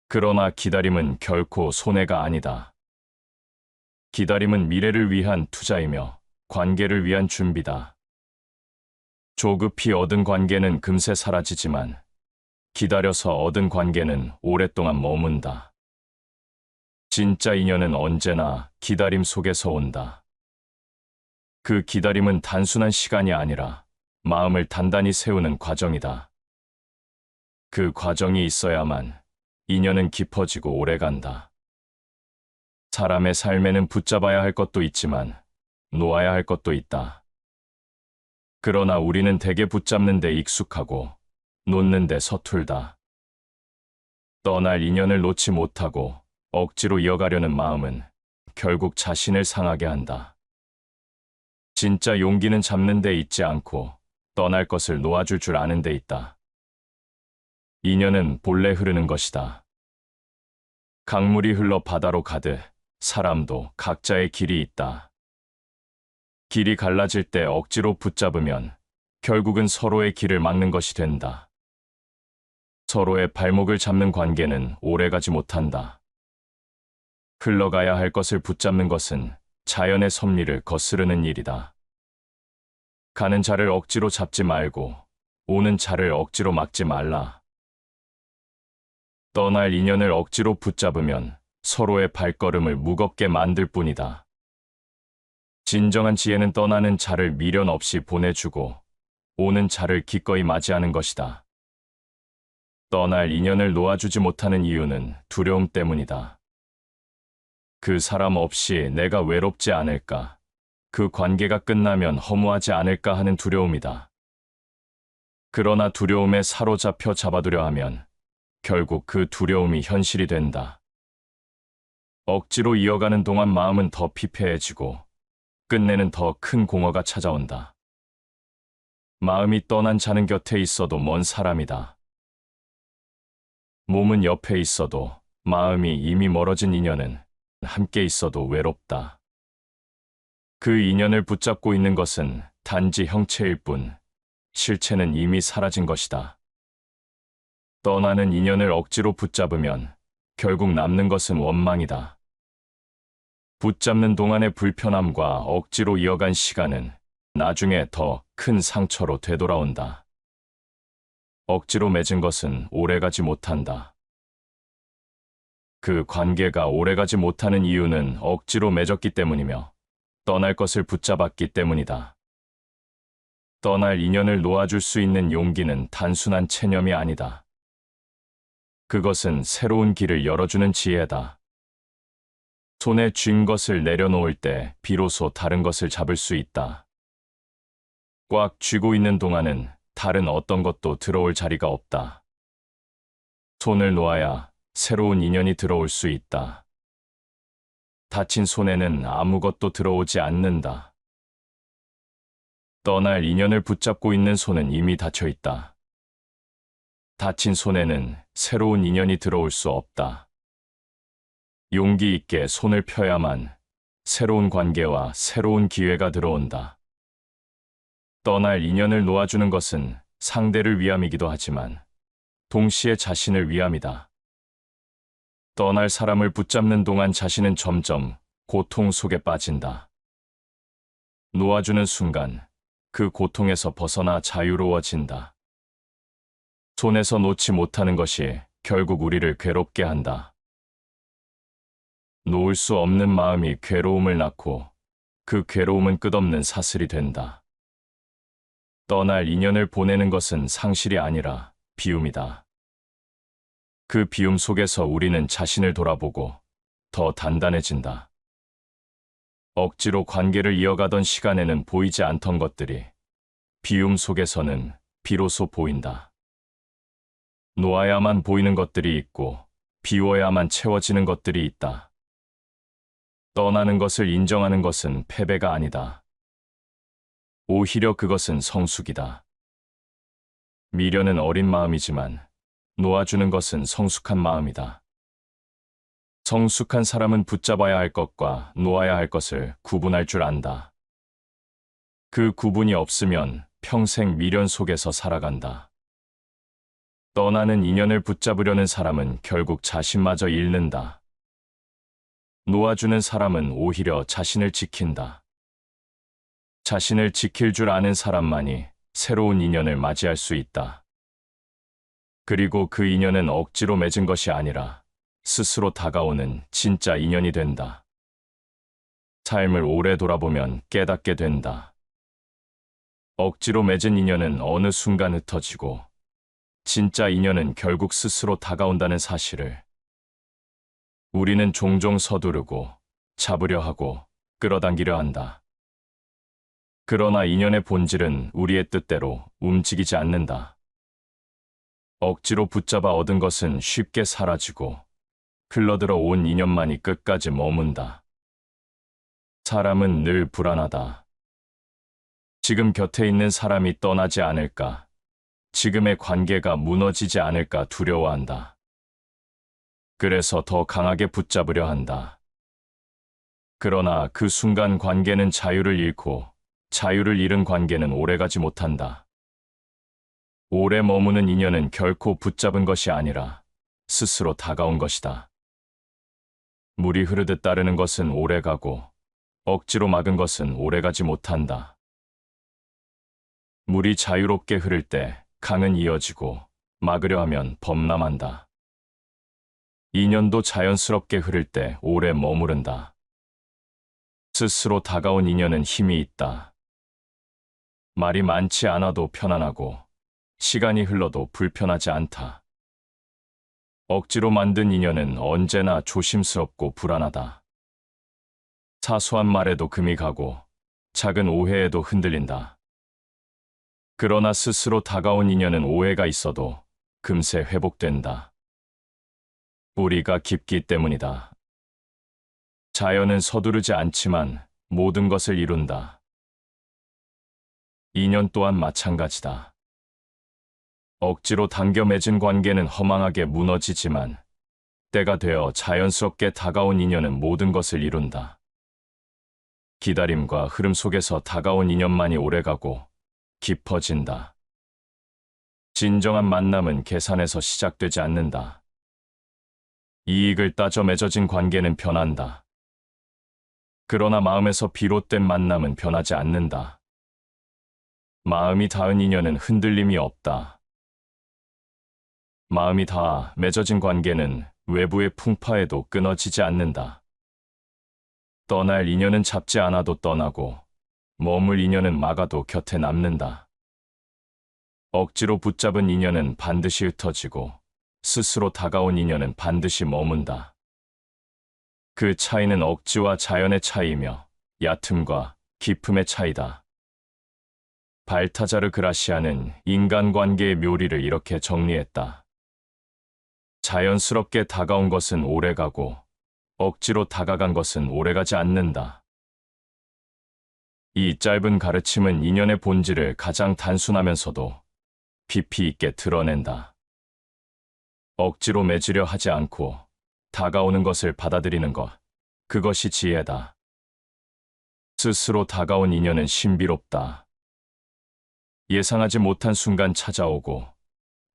그러나 기다림은 결코 손해가 아니다. 기다림은 미래를 위한 투자이며 관계를 위한 준비다. 조급히 얻은 관계는 금세 사라지지만 기다려서 얻은 관계는 오랫동안 머문다. 진짜 인연은 언제나 기다림 속에서 온다. 그 기다림은 단순한 시간이 아니라 마음을 단단히 세우는 과정이다. 그 과정이 있어야만 인연은 깊어지고 오래간다. 사람의 삶에는 붙잡아야 할 것도 있지만 놓아야 할 것도 있다. 그러나 우리는 대개 붙잡는 데 익숙하고 놓는 데 서툴다. 떠날 인연을 놓지 못하고 억지로 이어가려는 마음은 결국 자신을 상하게 한다. 진짜 용기는 잡는 데 있지 않고 떠날 것을 놓아줄 줄 아는 데 있다. 인연은 본래 흐르는 것이다. 강물이 흘러 바다로 가듯 사람도 각자의 길이 있다. 길이 갈라질 때 억지로 붙잡으면 결국은 서로의 길을 막는 것이 된다. 서로의 발목을 잡는 관계는 오래가지 못한다. 흘러가야 할 것을 붙잡는 것은 자연의 섭리를 거스르는 일이다. 가는 자를 억지로 잡지 말고 오는 자를 억지로 막지 말라. 떠날 인연을 억지로 붙잡으면 서로의 발걸음을 무겁게 만들 뿐이다. 진정한 지혜는 떠나는 자를 미련 없이 보내주고 오는 자를 기꺼이 맞이하는 것이다. 떠날 인연을 놓아주지 못하는 이유는 두려움 때문이다. 그 사람 없이 내가 외롭지 않을까, 그 관계가 끝나면 허무하지 않을까 하는 두려움이다. 그러나 두려움에 사로잡혀 잡아두려 하면 결국 그 두려움이 현실이 된다. 억지로 이어가는 동안 마음은 더 피폐해지고 끝내는 더 큰 공허가 찾아온다. 마음이 떠난 자는 곁에 있어도 먼 사람이다. 몸은 옆에 있어도 마음이 이미 멀어진 인연은 함께 있어도 외롭다. 그 인연을 붙잡고 있는 것은 단지 형체일 뿐 실체는 이미 사라진 것이다. 떠나는 인연을 억지로 붙잡으면 결국 남는 것은 원망이다. 붙잡는 동안의 불편함과 억지로 이어간 시간은 나중에 더 큰 상처로 되돌아온다. 억지로 맺은 것은 오래가지 못한다. 그 관계가 오래가지 못하는 이유는 억지로 맺었기 때문이며 떠날 것을 붙잡았기 때문이다. 떠날 인연을 놓아줄 수 있는 용기는 단순한 체념이 아니다. 그것은 새로운 길을 열어주는 지혜다. 손에 쥔 것을 내려놓을 때 비로소 다른 것을 잡을 수 있다. 꽉 쥐고 있는 동안은 다른 어떤 것도 들어올 자리가 없다. 손을 놓아야 새로운 인연이 들어올 수 있다. 다친 손에는 아무것도 들어오지 않는다. 떠날 인연을 붙잡고 있는 손은 이미 닫혀 있다. 다친 손에는 새로운 인연이 들어올 수 없다. 용기 있게 손을 펴야만 새로운 관계와 새로운 기회가 들어온다. 떠날 인연을 놓아주는 것은 상대를 위함이기도 하지만 동시에 자신을 위함이다. 떠날 사람을 붙잡는 동안 자신은 점점 고통 속에 빠진다. 놓아주는 순간 그 고통에서 벗어나 자유로워진다. 손에서 놓지 못하는 것이 결국 우리를 괴롭게 한다. 놓을 수 없는 마음이 괴로움을 낳고 그 괴로움은 끝없는 사슬이 된다. 떠날 인연을 보내는 것은 상실이 아니라 비움이다. 그 비움 속에서 우리는 자신을 돌아보고 더 단단해진다. 억지로 관계를 이어가던 시간에는 보이지 않던 것들이 비움 속에서는 비로소 보인다. 놓아야만 보이는 것들이 있고 비워야만 채워지는 것들이 있다. 떠나는 것을 인정하는 것은 패배가 아니다. 오히려 그것은 성숙이다. 미련은 어린 마음이지만 놓아주는 것은 성숙한 마음이다. 성숙한 사람은 붙잡아야 할 것과 놓아야 할 것을 구분할 줄 안다. 그 구분이 없으면 평생 미련 속에서 살아간다. 떠나는 인연을 붙잡으려는 사람은 결국 자신마저 잃는다. 놓아주는 사람은 오히려 자신을 지킨다. 자신을 지킬 줄 아는 사람만이 새로운 인연을 맞이할 수 있다. 그리고 그 인연은 억지로 맺은 것이 아니라 스스로 다가오는 진짜 인연이 된다. 삶을 오래 돌아보면 깨닫게 된다. 억지로 맺은 인연은 어느 순간 흩어지고 진짜 인연은 결국 스스로 다가온다는 사실을 우리는 종종 서두르고 잡으려 하고 끌어당기려 한다. 그러나 인연의 본질은 우리의 뜻대로 움직이지 않는다. 억지로 붙잡아 얻은 것은 쉽게 사라지고 흘러들어 온 인연만이 끝까지 머문다. 사람은 늘 불안하다. 지금 곁에 있는 사람이 떠나지 않을까, 지금의 관계가 무너지지 않을까 두려워한다. 그래서 더 강하게 붙잡으려 한다. 그러나 그 순간 관계는 자유를 잃고 자유를 잃은 관계는 오래가지 못한다. 오래 머무는 인연은 결코 붙잡은 것이 아니라 스스로 다가온 것이다. 물이 흐르듯 따르는 것은 오래가고 억지로 막은 것은 오래가지 못한다. 물이 자유롭게 흐를 때 강은 이어지고 막으려 하면 범람한다. 인연도 자연스럽게 흐를 때 오래 머무른다. 스스로 다가온 인연은 힘이 있다. 말이 많지 않아도 편안하고 시간이 흘러도 불편하지 않다. 억지로 만든 인연은 언제나 조심스럽고 불안하다. 사소한 말에도 금이 가고 작은 오해에도 흔들린다. 그러나 스스로 다가온 인연은 오해가 있어도 금세 회복된다. 뿌리가 깊기 때문이다. 자연은 서두르지 않지만 모든 것을 이룬다. 인연 또한 마찬가지다. 억지로 당겨 맺은 관계는 허망하게 무너지지만 때가 되어 자연스럽게 다가온 인연은 모든 것을 이룬다. 기다림과 흐름 속에서 다가온 인연만이 오래가고 깊어진다. 진정한 만남은 계산에서 시작되지 않는다. 이익을 따져 맺어진 관계는 변한다. 그러나 마음에서 비롯된 만남은 변하지 않는다. 마음이 닿은 인연은 흔들림이 없다. 마음이 닿아 맺어진 관계는 외부의 풍파에도 끊어지지 않는다. 떠날 인연은 잡지 않아도 떠나고 머물 인연은 막아도 곁에 남는다. 억지로 붙잡은 인연은 반드시 흩어지고 스스로 다가온 인연은 반드시 머문다. 그 차이는 억지와 자연의 차이이며 얕음과 깊음의 차이다. 발타자르 그라시아는 인간관계의 묘리를 이렇게 정리했다. 자연스럽게 다가온 것은 오래가고 억지로 다가간 것은 오래가지 않는다. 이 짧은 가르침은 인연의 본질을 가장 단순하면서도 깊이 있게 드러낸다. 억지로 맺으려 하지 않고 다가오는 것을 받아들이는 것, 그것이 지혜다. 스스로 다가온 인연은 신비롭다. 예상하지 못한 순간 찾아오고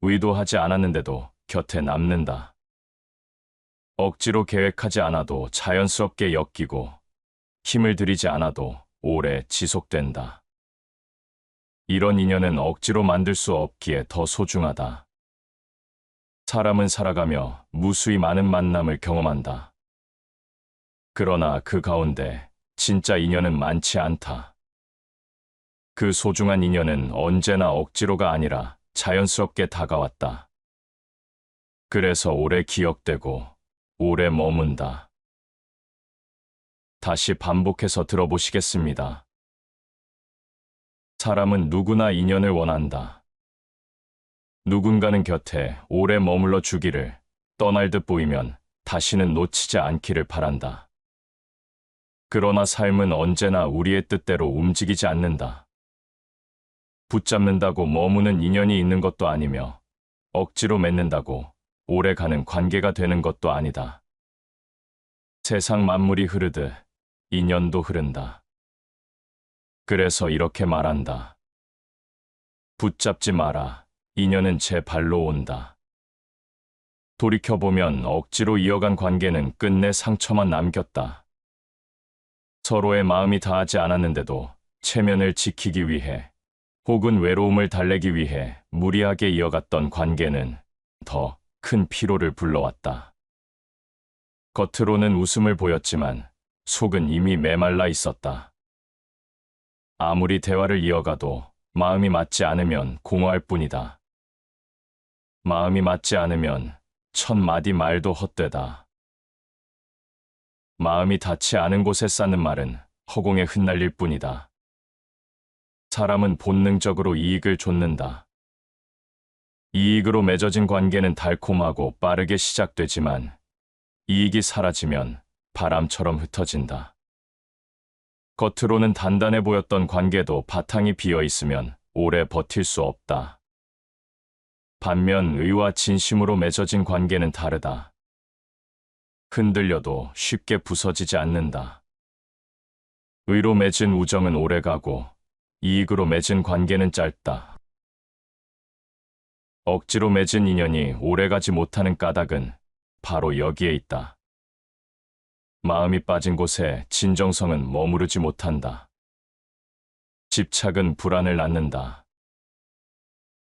의도하지 않았는데도 곁에 남는다. 억지로 계획하지 않아도 자연스럽게 엮이고 힘을 들이지 않아도 오래 지속된다. 이런 인연은 억지로 만들 수 없기에 더 소중하다. 사람은 살아가며 무수히 많은 만남을 경험한다. 그러나 그 가운데 진짜 인연은 많지 않다. 그 소중한 인연은 언제나 억지로가 아니라 자연스럽게 다가왔다. 그래서 오래 기억되고 오래 머문다. 다시 반복해서 들어보시겠습니다. 사람은 누구나 인연을 원한다. 누군가는 곁에 오래 머물러 주기를, 떠날 듯 보이면 다시는 놓치지 않기를 바란다. 그러나 삶은 언제나 우리의 뜻대로 움직이지 않는다. 붙잡는다고 머무는 인연이 있는 것도 아니며 억지로 맺는다고 오래가는 관계가 되는 것도 아니다. 세상 만물이 흐르듯 인연도 흐른다. 그래서 이렇게 말한다. 붙잡지 마라. 인연은 제 발로 온다. 돌이켜보면 억지로 이어간 관계는 끝내 상처만 남겼다. 서로의 마음이 닿지 않았는데도 체면을 지키기 위해 혹은 외로움을 달래기 위해 무리하게 이어갔던 관계는 더 큰 피로를 불러왔다. 겉으로는 웃음을 보였지만 속은 이미 메말라 있었다. 아무리 대화를 이어가도 마음이 맞지 않으면 공허할 뿐이다. 마음이 맞지 않으면 천 마디 말도 헛되다. 마음이 닿지 않은 곳에 쌓는 말은 허공에 흩날릴 뿐이다. 사람은 본능적으로 이익을 좇는다. 이익으로 맺어진 관계는 달콤하고 빠르게 시작되지만 이익이 사라지면 바람처럼 흩어진다. 겉으로는 단단해 보였던 관계도 바탕이 비어 있으면 오래 버틸 수 없다. 반면 의와 진심으로 맺어진 관계는 다르다. 흔들려도 쉽게 부서지지 않는다. 의로 맺은 우정은 오래가고 이익으로 맺은 관계는 짧다. 억지로 맺은 인연이 오래가지 못하는 까닭은 바로 여기에 있다. 마음이 빠진 곳에 진정성은 머무르지 못한다. 집착은 불안을 낳는다.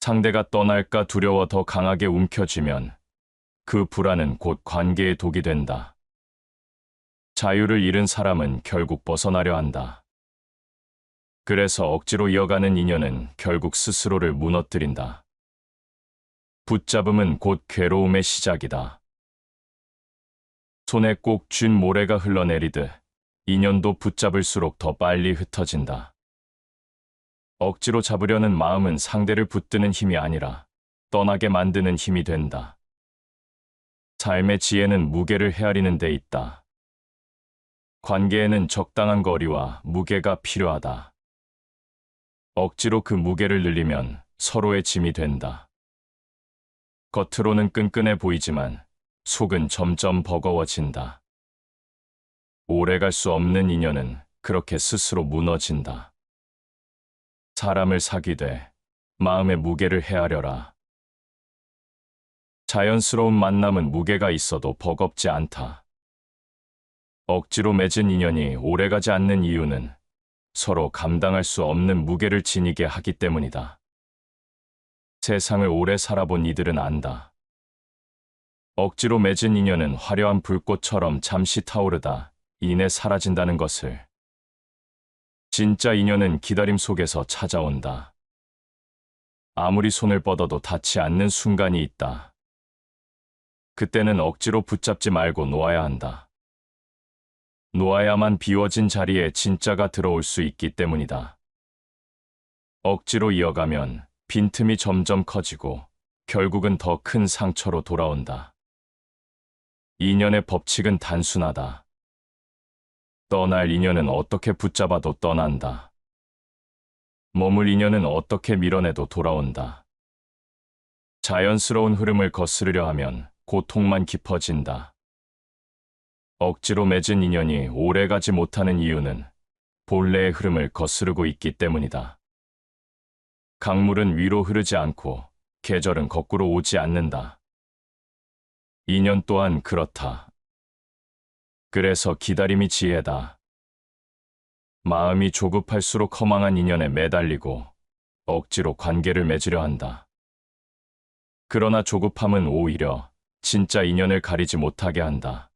상대가 떠날까 두려워 더 강하게 움켜쥐면 그 불안은 곧 관계의 독이 된다. 자유를 잃은 사람은 결국 벗어나려 한다. 그래서 억지로 이어가는 인연은 결국 스스로를 무너뜨린다. 붙잡음은 곧 괴로움의 시작이다. 손에 꼭 쥔 모래가 흘러내리듯 인연도 붙잡을수록 더 빨리 흩어진다. 억지로 잡으려는 마음은 상대를 붙드는 힘이 아니라 떠나게 만드는 힘이 된다. 삶의 지혜는 무게를 헤아리는 데 있다. 관계에는 적당한 거리와 무게가 필요하다. 억지로 그 무게를 늘리면 서로의 짐이 된다. 겉으로는 끈끈해 보이지만 속은 점점 버거워진다. 오래갈 수 없는 인연은 그렇게 스스로 무너진다. 사람을 사귀되 마음의 무게를 헤아려라. 자연스러운 만남은 무게가 있어도 버겁지 않다. 억지로 맺은 인연이 오래가지 않는 이유는 서로 감당할 수 없는 무게를 지니게 하기 때문이다. 세상을 오래 살아본 이들은 안다. 억지로 맺은 인연은 화려한 불꽃처럼 잠시 타오르다 이내 사라진다는 것을. 진짜 인연은 기다림 속에서 찾아온다. 아무리 손을 뻗어도 닿지 않는 순간이 있다. 그때는 억지로 붙잡지 말고 놓아야 한다. 놓아야만 비워진 자리에 진짜가 들어올 수 있기 때문이다. 억지로 이어가면 빈틈이 점점 커지고 결국은 더 큰 상처로 돌아온다. 인연의 법칙은 단순하다. 떠날 인연은 어떻게 붙잡아도 떠난다. 머물 인연은 어떻게 밀어내도 돌아온다. 자연스러운 흐름을 거스르려 하면 고통만 깊어진다. 억지로 맺은 인연이 오래가지 못하는 이유는 본래의 흐름을 거스르고 있기 때문이다. 강물은 위로 흐르지 않고 계절은 거꾸로 오지 않는다. 인연 또한 그렇다. 그래서 기다림이 지혜다. 마음이 조급할수록 허망한 인연에 매달리고 억지로 관계를 맺으려 한다. 그러나 조급함은 오히려 진짜 인연을 가리지 못하게 한다.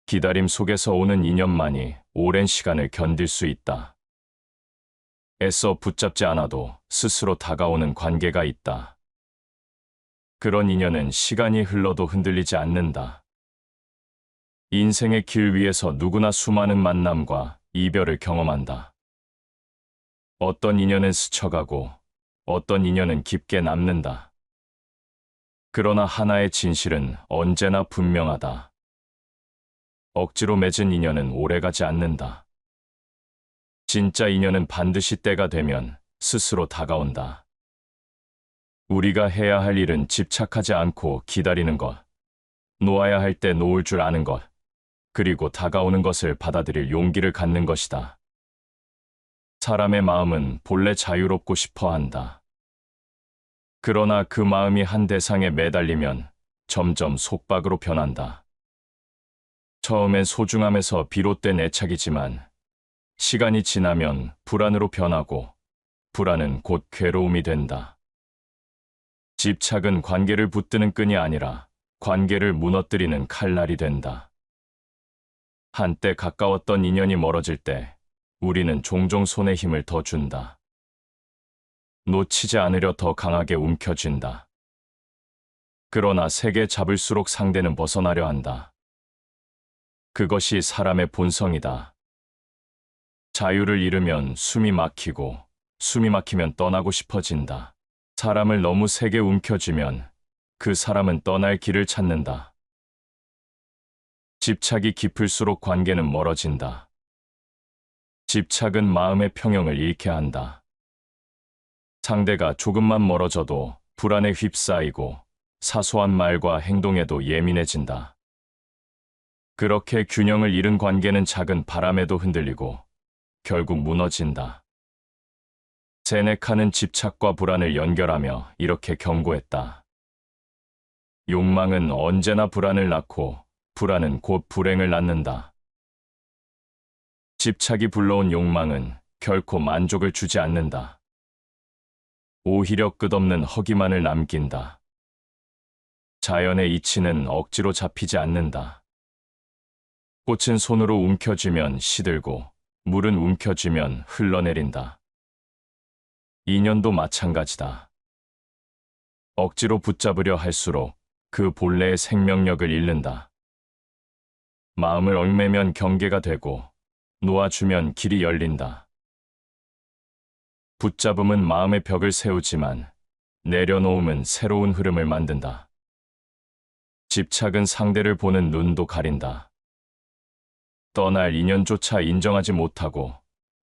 기다림 속에서 오는 인연만이 오랜 시간을 견딜 수 있다. 애써 붙잡지 않아도 스스로 다가오는 관계가 있다. 그런 인연은 시간이 흘러도 흔들리지 않는다. 인생의 길 위에서 누구나 수많은 만남과 이별을 경험한다. 어떤 인연은 스쳐가고 어떤 인연은 깊게 남는다. 그러나 하나의 진실은 언제나 분명하다. 억지로 맺은 인연은 오래가지 않는다. 진짜 인연은 반드시 때가 되면 스스로 다가온다. 우리가 해야 할 일은 집착하지 않고 기다리는 것, 놓아야 할 때 놓을 줄 아는 것, 그리고 다가오는 것을 받아들일 용기를 갖는 것이다. 사람의 마음은 본래 자유롭고 싶어 한다. 그러나 그 마음이 한 대상에 매달리면 점점 속박으로 변한다. 처음엔 소중함에서 비롯된 애착이지만 시간이 지나면 불안으로 변하고 불안은 곧 괴로움이 된다. 집착은 관계를 붙드는 끈이 아니라 관계를 무너뜨리는 칼날이 된다. 한때 가까웠던 인연이 멀어질 때 우리는 종종 손에 힘을 더 준다. 놓치지 않으려 더 강하게 움켜쥔다. 그러나 세게 잡을수록 상대는 벗어나려 한다. 그것이 사람의 본성이다. 자유를 잃으면 숨이 막히고 숨이 막히면 떠나고 싶어진다. 사람을 너무 세게 움켜쥐면 그 사람은 떠날 길을 찾는다. 집착이 깊을수록 관계는 멀어진다. 집착은 마음의 평형을 잃게 한다. 상대가 조금만 멀어져도 불안에 휩싸이고 사소한 말과 행동에도 예민해진다. 그렇게 균형을 잃은 관계는 작은 바람에도 흔들리고 결국 무너진다. 세네카는 집착과 불안을 연결하며 이렇게 경고했다. 욕망은 언제나 불안을 낳고 불안은 곧 불행을 낳는다. 집착이 불러온 욕망은 결코 만족을 주지 않는다. 오히려 끝없는 허기만을 남긴다. 자연의 이치는 억지로 잡히지 않는다. 꽃은 손으로 움켜쥐면 시들고 물은 움켜쥐면 흘러내린다. 인연도 마찬가지다. 억지로 붙잡으려 할수록 그 본래의 생명력을 잃는다. 마음을 얽매면 경계가 되고 놓아주면 길이 열린다. 붙잡음은 마음의 벽을 세우지만 내려놓음은 새로운 흐름을 만든다. 집착은 상대를 보는 눈도 가린다. 떠날 인연조차 인정하지 못하고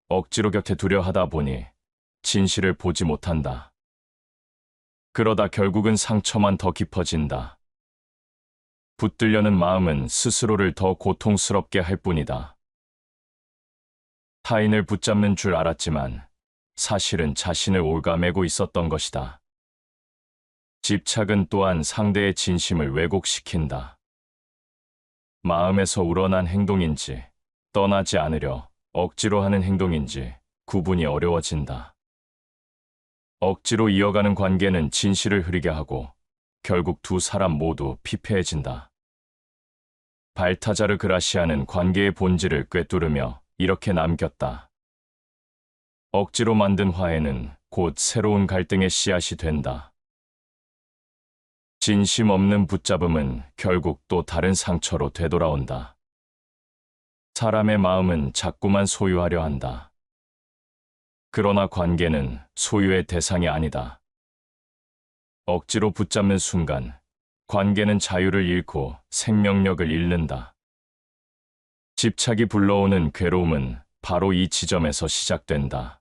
억지로 곁에 두려 하다 보니 진실을 보지 못한다. 그러다 결국은 상처만 더 깊어진다. 붙들려는 마음은 스스로를 더 고통스럽게 할 뿐이다. 타인을 붙잡는 줄 알았지만 사실은 자신을 올가매고 있었던 것이다. 집착은 또한 상대의 진심을 왜곡시킨다. 마음에서 우러난 행동인지 떠나지 않으려 억지로 하는 행동인지 구분이 어려워진다. 억지로 이어가는 관계는 진실을 흐리게 하고 결국 두 사람 모두 피폐해진다. 발타자르 그라시아는 관계의 본질을 꿰뚫으며 이렇게 남겼다. 억지로 만든 화해는 곧 새로운 갈등의 씨앗이 된다. 진심 없는 붙잡음은 결국 또 다른 상처로 되돌아온다. 사람의 마음은 자꾸만 소유하려 한다. 그러나 관계는 소유의 대상이 아니다. 억지로 붙잡는 순간 관계는 자유를 잃고 생명력을 잃는다. 집착이 불러오는 괴로움은 바로 이 지점에서 시작된다.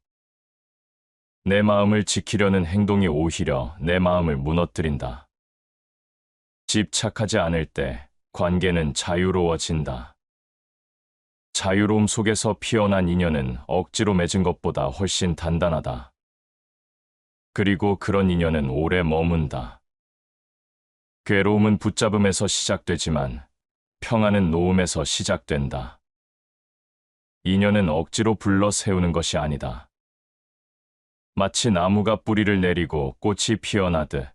내 마음을 지키려는 행동이 오히려 내 마음을 무너뜨린다. 집착하지 않을 때 관계는 자유로워진다. 자유로움 속에서 피어난 인연은 억지로 맺은 것보다 훨씬 단단하다. 그리고 그런 인연은 오래 머문다. 괴로움은 붙잡음에서 시작되지만 평안은 놓음에서 시작된다. 인연은 억지로 불러 세우는 것이 아니다. 마치 나무가 뿌리를 내리고 꽃이 피어나듯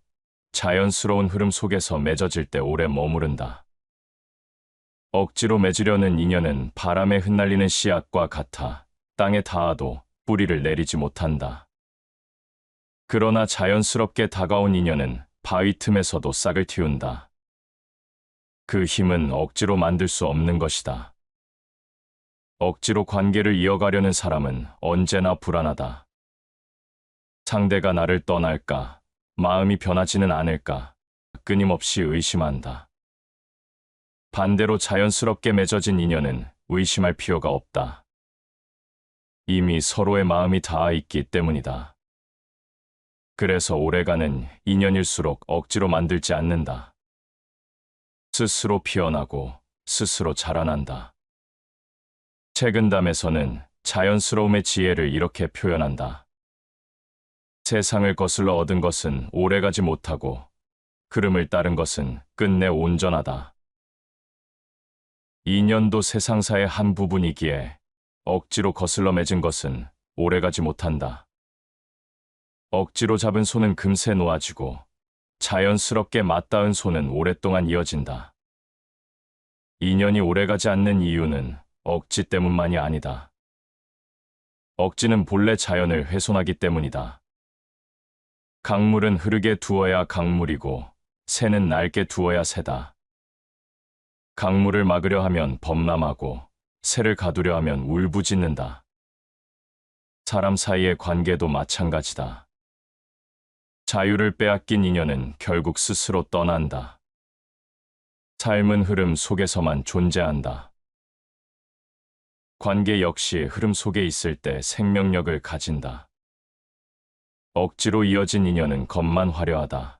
자연스러운 흐름 속에서 맺어질 때 오래 머무른다. 억지로 맺으려는 인연은 바람에 흩날리는 씨앗과 같아 땅에 닿아도 뿌리를 내리지 못한다. 그러나 자연스럽게 다가온 인연은 바위 틈에서도 싹을 틔운다. 그 힘은 억지로 만들 수 없는 것이다. 억지로 관계를 이어가려는 사람은 언제나 불안하다. 상대가 나를 떠날까, 마음이 변하지는 않을까, 끊임없이 의심한다. 반대로 자연스럽게 맺어진 인연은 의심할 필요가 없다. 이미 서로의 마음이 닿아 있기 때문이다. 그래서 오래가는 인연일수록 억지로 만들지 않는다. 스스로 피어나고 스스로 자라난다. 책은담에서는 자연스러움의 지혜를 이렇게 표현한다. 세상을 거슬러 얻은 것은 오래가지 못하고 흐름을 따른 것은 끝내 온전하다. 인연도 세상사의 한 부분이기에 억지로 거슬러 맺은 것은 오래가지 못한다. 억지로 잡은 손은 금세 놓아지고 자연스럽게 맞닿은 손은 오랫동안 이어진다. 인연이 오래가지 않는 이유는 억지 때문만이 아니다. 억지는 본래 자연을 훼손하기 때문이다. 강물은 흐르게 두어야 강물이고 새는 날게 두어야 새다. 강물을 막으려 하면 범람하고 새를 가두려 하면 울부짖는다. 사람 사이의 관계도 마찬가지다. 자유를 빼앗긴 인연은 결국 스스로 떠난다. 삶은 흐름 속에서만 존재한다. 관계 역시 흐름 속에 있을 때 생명력을 가진다. 억지로 이어진 인연은 겉만 화려하다.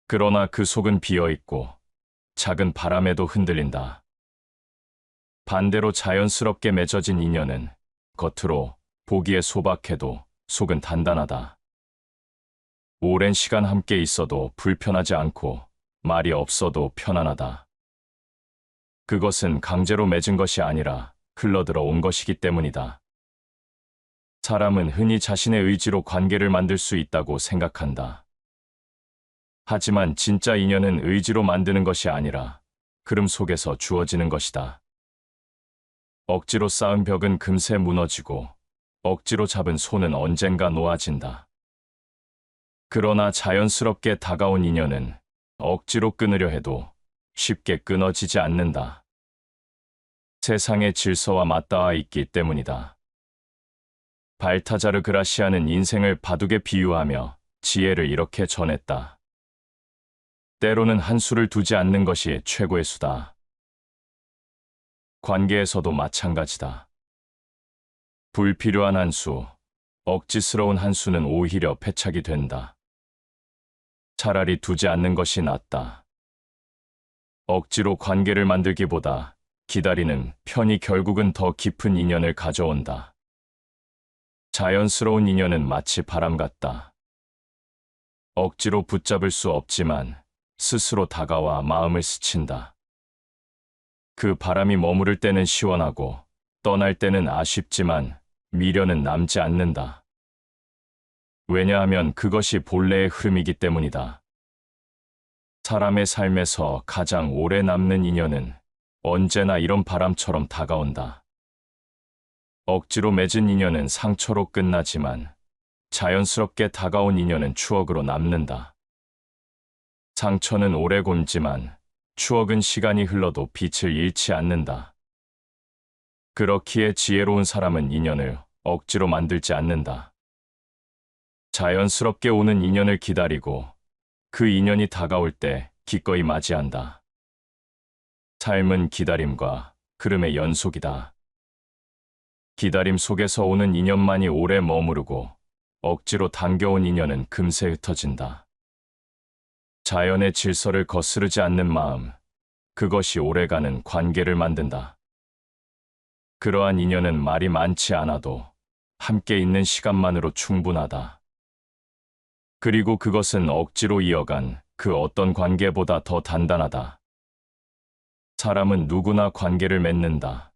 그러나 그 속은 비어있고 작은 바람에도 흔들린다. 반대로 자연스럽게 맺어진 인연은 겉으로 보기에 소박해도 속은 단단하다. 오랜 시간 함께 있어도 불편하지 않고 말이 없어도 편안하다. 그것은 강제로 맺은 것이 아니라 흘러들어 온 것이기 때문이다. 사람은 흔히 자신의 의지로 관계를 만들 수 있다고 생각한다. 하지만 진짜 인연은 의지로 만드는 것이 아니라 흐름 속에서 주어지는 것이다. 억지로 쌓은 벽은 금세 무너지고 억지로 잡은 손은 언젠가 놓아진다. 그러나 자연스럽게 다가온 인연은 억지로 끊으려 해도 쉽게 끊어지지 않는다. 세상의 질서와 맞닿아 있기 때문이다. 발타자르 그라시아는 인생을 바둑에 비유하며 지혜를 이렇게 전했다. 때로는 한 수를 두지 않는 것이 최고의 수다. 관계에서도 마찬가지다. 불필요한 한 수, 억지스러운 한 수는 오히려 패착이 된다. 차라리 두지 않는 것이 낫다. 억지로 관계를 만들기보다 기다리는 편이 결국은 더 깊은 인연을 가져온다. 자연스러운 인연은 마치 바람 같다. 억지로 붙잡을 수 없지만 스스로 다가와 마음을 스친다. 그 바람이 머무를 때는 시원하고 떠날 때는 아쉽지만 미련은 남지 않는다. 왜냐하면 그것이 본래의 흐름이기 때문이다. 사람의 삶에서 가장 오래 남는 인연은 언제나 이런 바람처럼 다가온다. 억지로 맺은 인연은 상처로 끝나지만 자연스럽게 다가온 인연은 추억으로 남는다. 상처는 오래 곪지만 추억은 시간이 흘러도 빛을 잃지 않는다. 그렇기에 지혜로운 사람은 인연을 억지로 만들지 않는다. 자연스럽게 오는 인연을 기다리고 그 인연이 다가올 때 기꺼이 맞이한다. 삶은 기다림과 흐름의 연속이다. 기다림 속에서 오는 인연만이 오래 머무르고 억지로 당겨온 인연은 금세 흩어진다. 자연의 질서를 거스르지 않는 마음, 그것이 오래가는 관계를 만든다. 그러한 인연은 말이 많지 않아도 함께 있는 시간만으로 충분하다. 그리고 그것은 억지로 이어간 그 어떤 관계보다 더 단단하다. 사람은 누구나 관계를 맺는다.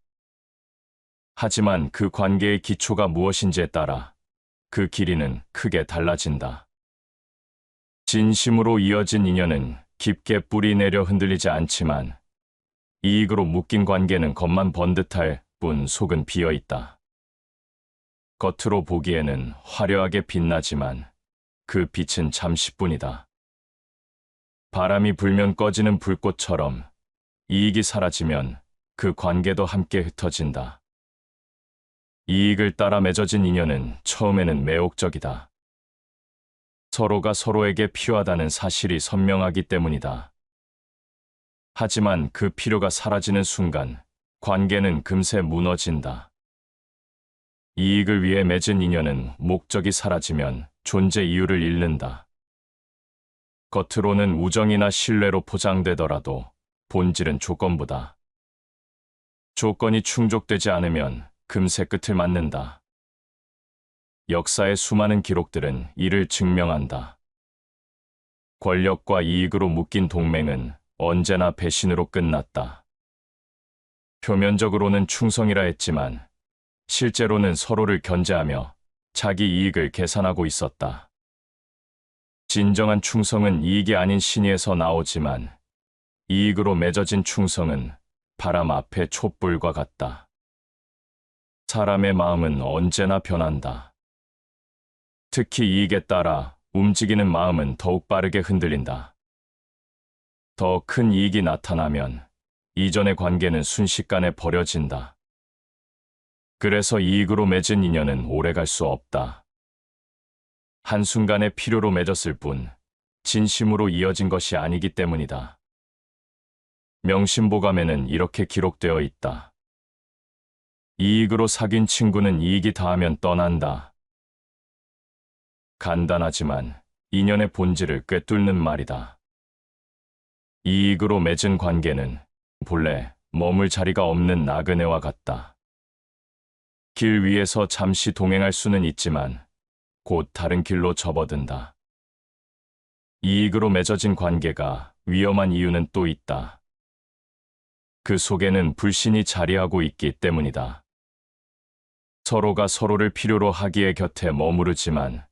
하지만 그 관계의 기초가 무엇인지에 따라 그 길이는 크게 달라진다. 진심으로 이어진 인연은 깊게 뿌리 내려 흔들리지 않지만 이익으로 묶인 관계는 겉만 번듯할 뿐 속은 비어 있다. 겉으로 보기에는 화려하게 빛나지만 그 빛은 잠시뿐이다. 바람이 불면 꺼지는 불꽃처럼 이익이 사라지면 그 관계도 함께 흩어진다. 이익을 따라 맺어진 인연은 처음에는 매혹적이다. 서로가 서로에게 필요하다는 사실이 선명하기 때문이다. 하지만 그 필요가 사라지는 순간 관계는 금세 무너진다. 이익을 위해 맺은 인연은 목적이 사라지면 존재 이유를 잃는다. 겉으로는 우정이나 신뢰로 포장되더라도 본질은 조건부다. 조건이 충족되지 않으면 금세 끝을 맞는다. 역사의 수많은 기록들은 이를 증명한다. 권력과 이익으로 묶인 동맹은 언제나 배신으로 끝났다. 표면적으로는 충성이라 했지만 실제로는 서로를 견제하며 자기 이익을 계산하고 있었다. 진정한 충성은 이익이 아닌 신의에서 나오지만 이익으로 맺어진 충성은 바람 앞의 촛불과 같다. 사람의 마음은 언제나 변한다. 특히 이익에 따라 움직이는 마음은 더욱 빠르게 흔들린다. 더 큰 이익이 나타나면 이전의 관계는 순식간에 버려진다. 그래서 이익으로 맺은 인연은 오래갈 수 없다. 한순간의 필요로 맺었을 뿐 진심으로 이어진 것이 아니기 때문이다. 명심보감에는 이렇게 기록되어 있다. 이익으로 사귄 친구는 이익이 닿으면 떠난다. 간단하지만 인연의 본질을 꿰뚫는 말이다. 이익으로 맺은 관계는 본래 머물 자리가 없는 나그네와 같다. 길 위에서 잠시 동행할 수는 있지만 곧 다른 길로 접어든다. 이익으로 맺어진 관계가 위험한 이유는 또 있다. 그 속에는 불신이 자리하고 있기 때문이다. 서로가 서로를 필요로 하기에 곁에 머무르지만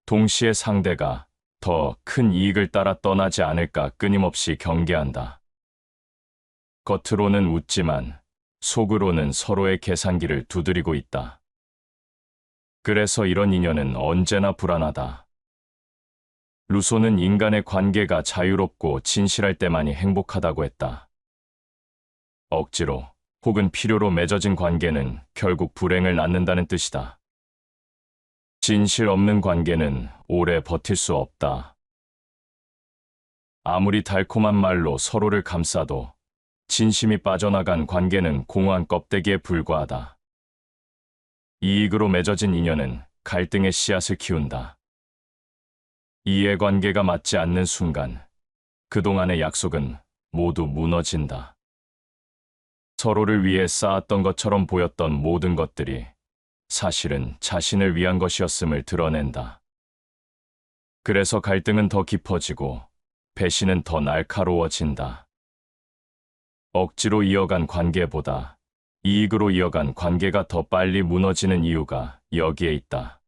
동시에 상대가 더 큰 이익을 따라 떠나지 않을까 끊임없이 경계한다. 겉으로는 웃지만 속으로는 서로의 계산기를 두드리고 있다. 그래서 이런 인연은 언제나 불안하다. 루소는 인간의 관계가 자유롭고 진실할 때만이 행복하다고 했다. 억지로 혹은 필요로 맺어진 관계는 결국 불행을 낳는다는 뜻이다. 진실 없는 관계는 오래 버틸 수 없다. 아무리 달콤한 말로 서로를 감싸도 진심이 빠져나간 관계는 공허한 껍데기에 불과하다. 이익으로 맺어진 인연은 갈등의 씨앗을 키운다. 이해관계가 맞지 않는 순간 그동안의 약속은 모두 무너진다. 서로를 위해 쌓았던 것처럼 보였던 모든 것들이 사실은 자신을 위한 것이었음을 드러낸다. 그래서 갈등은 더 깊어지고 배신은 더 날카로워진다. 억지로 이어간 관계보다 이익으로 이어간 관계가 더 빨리 무너지는 이유가 여기에 있다.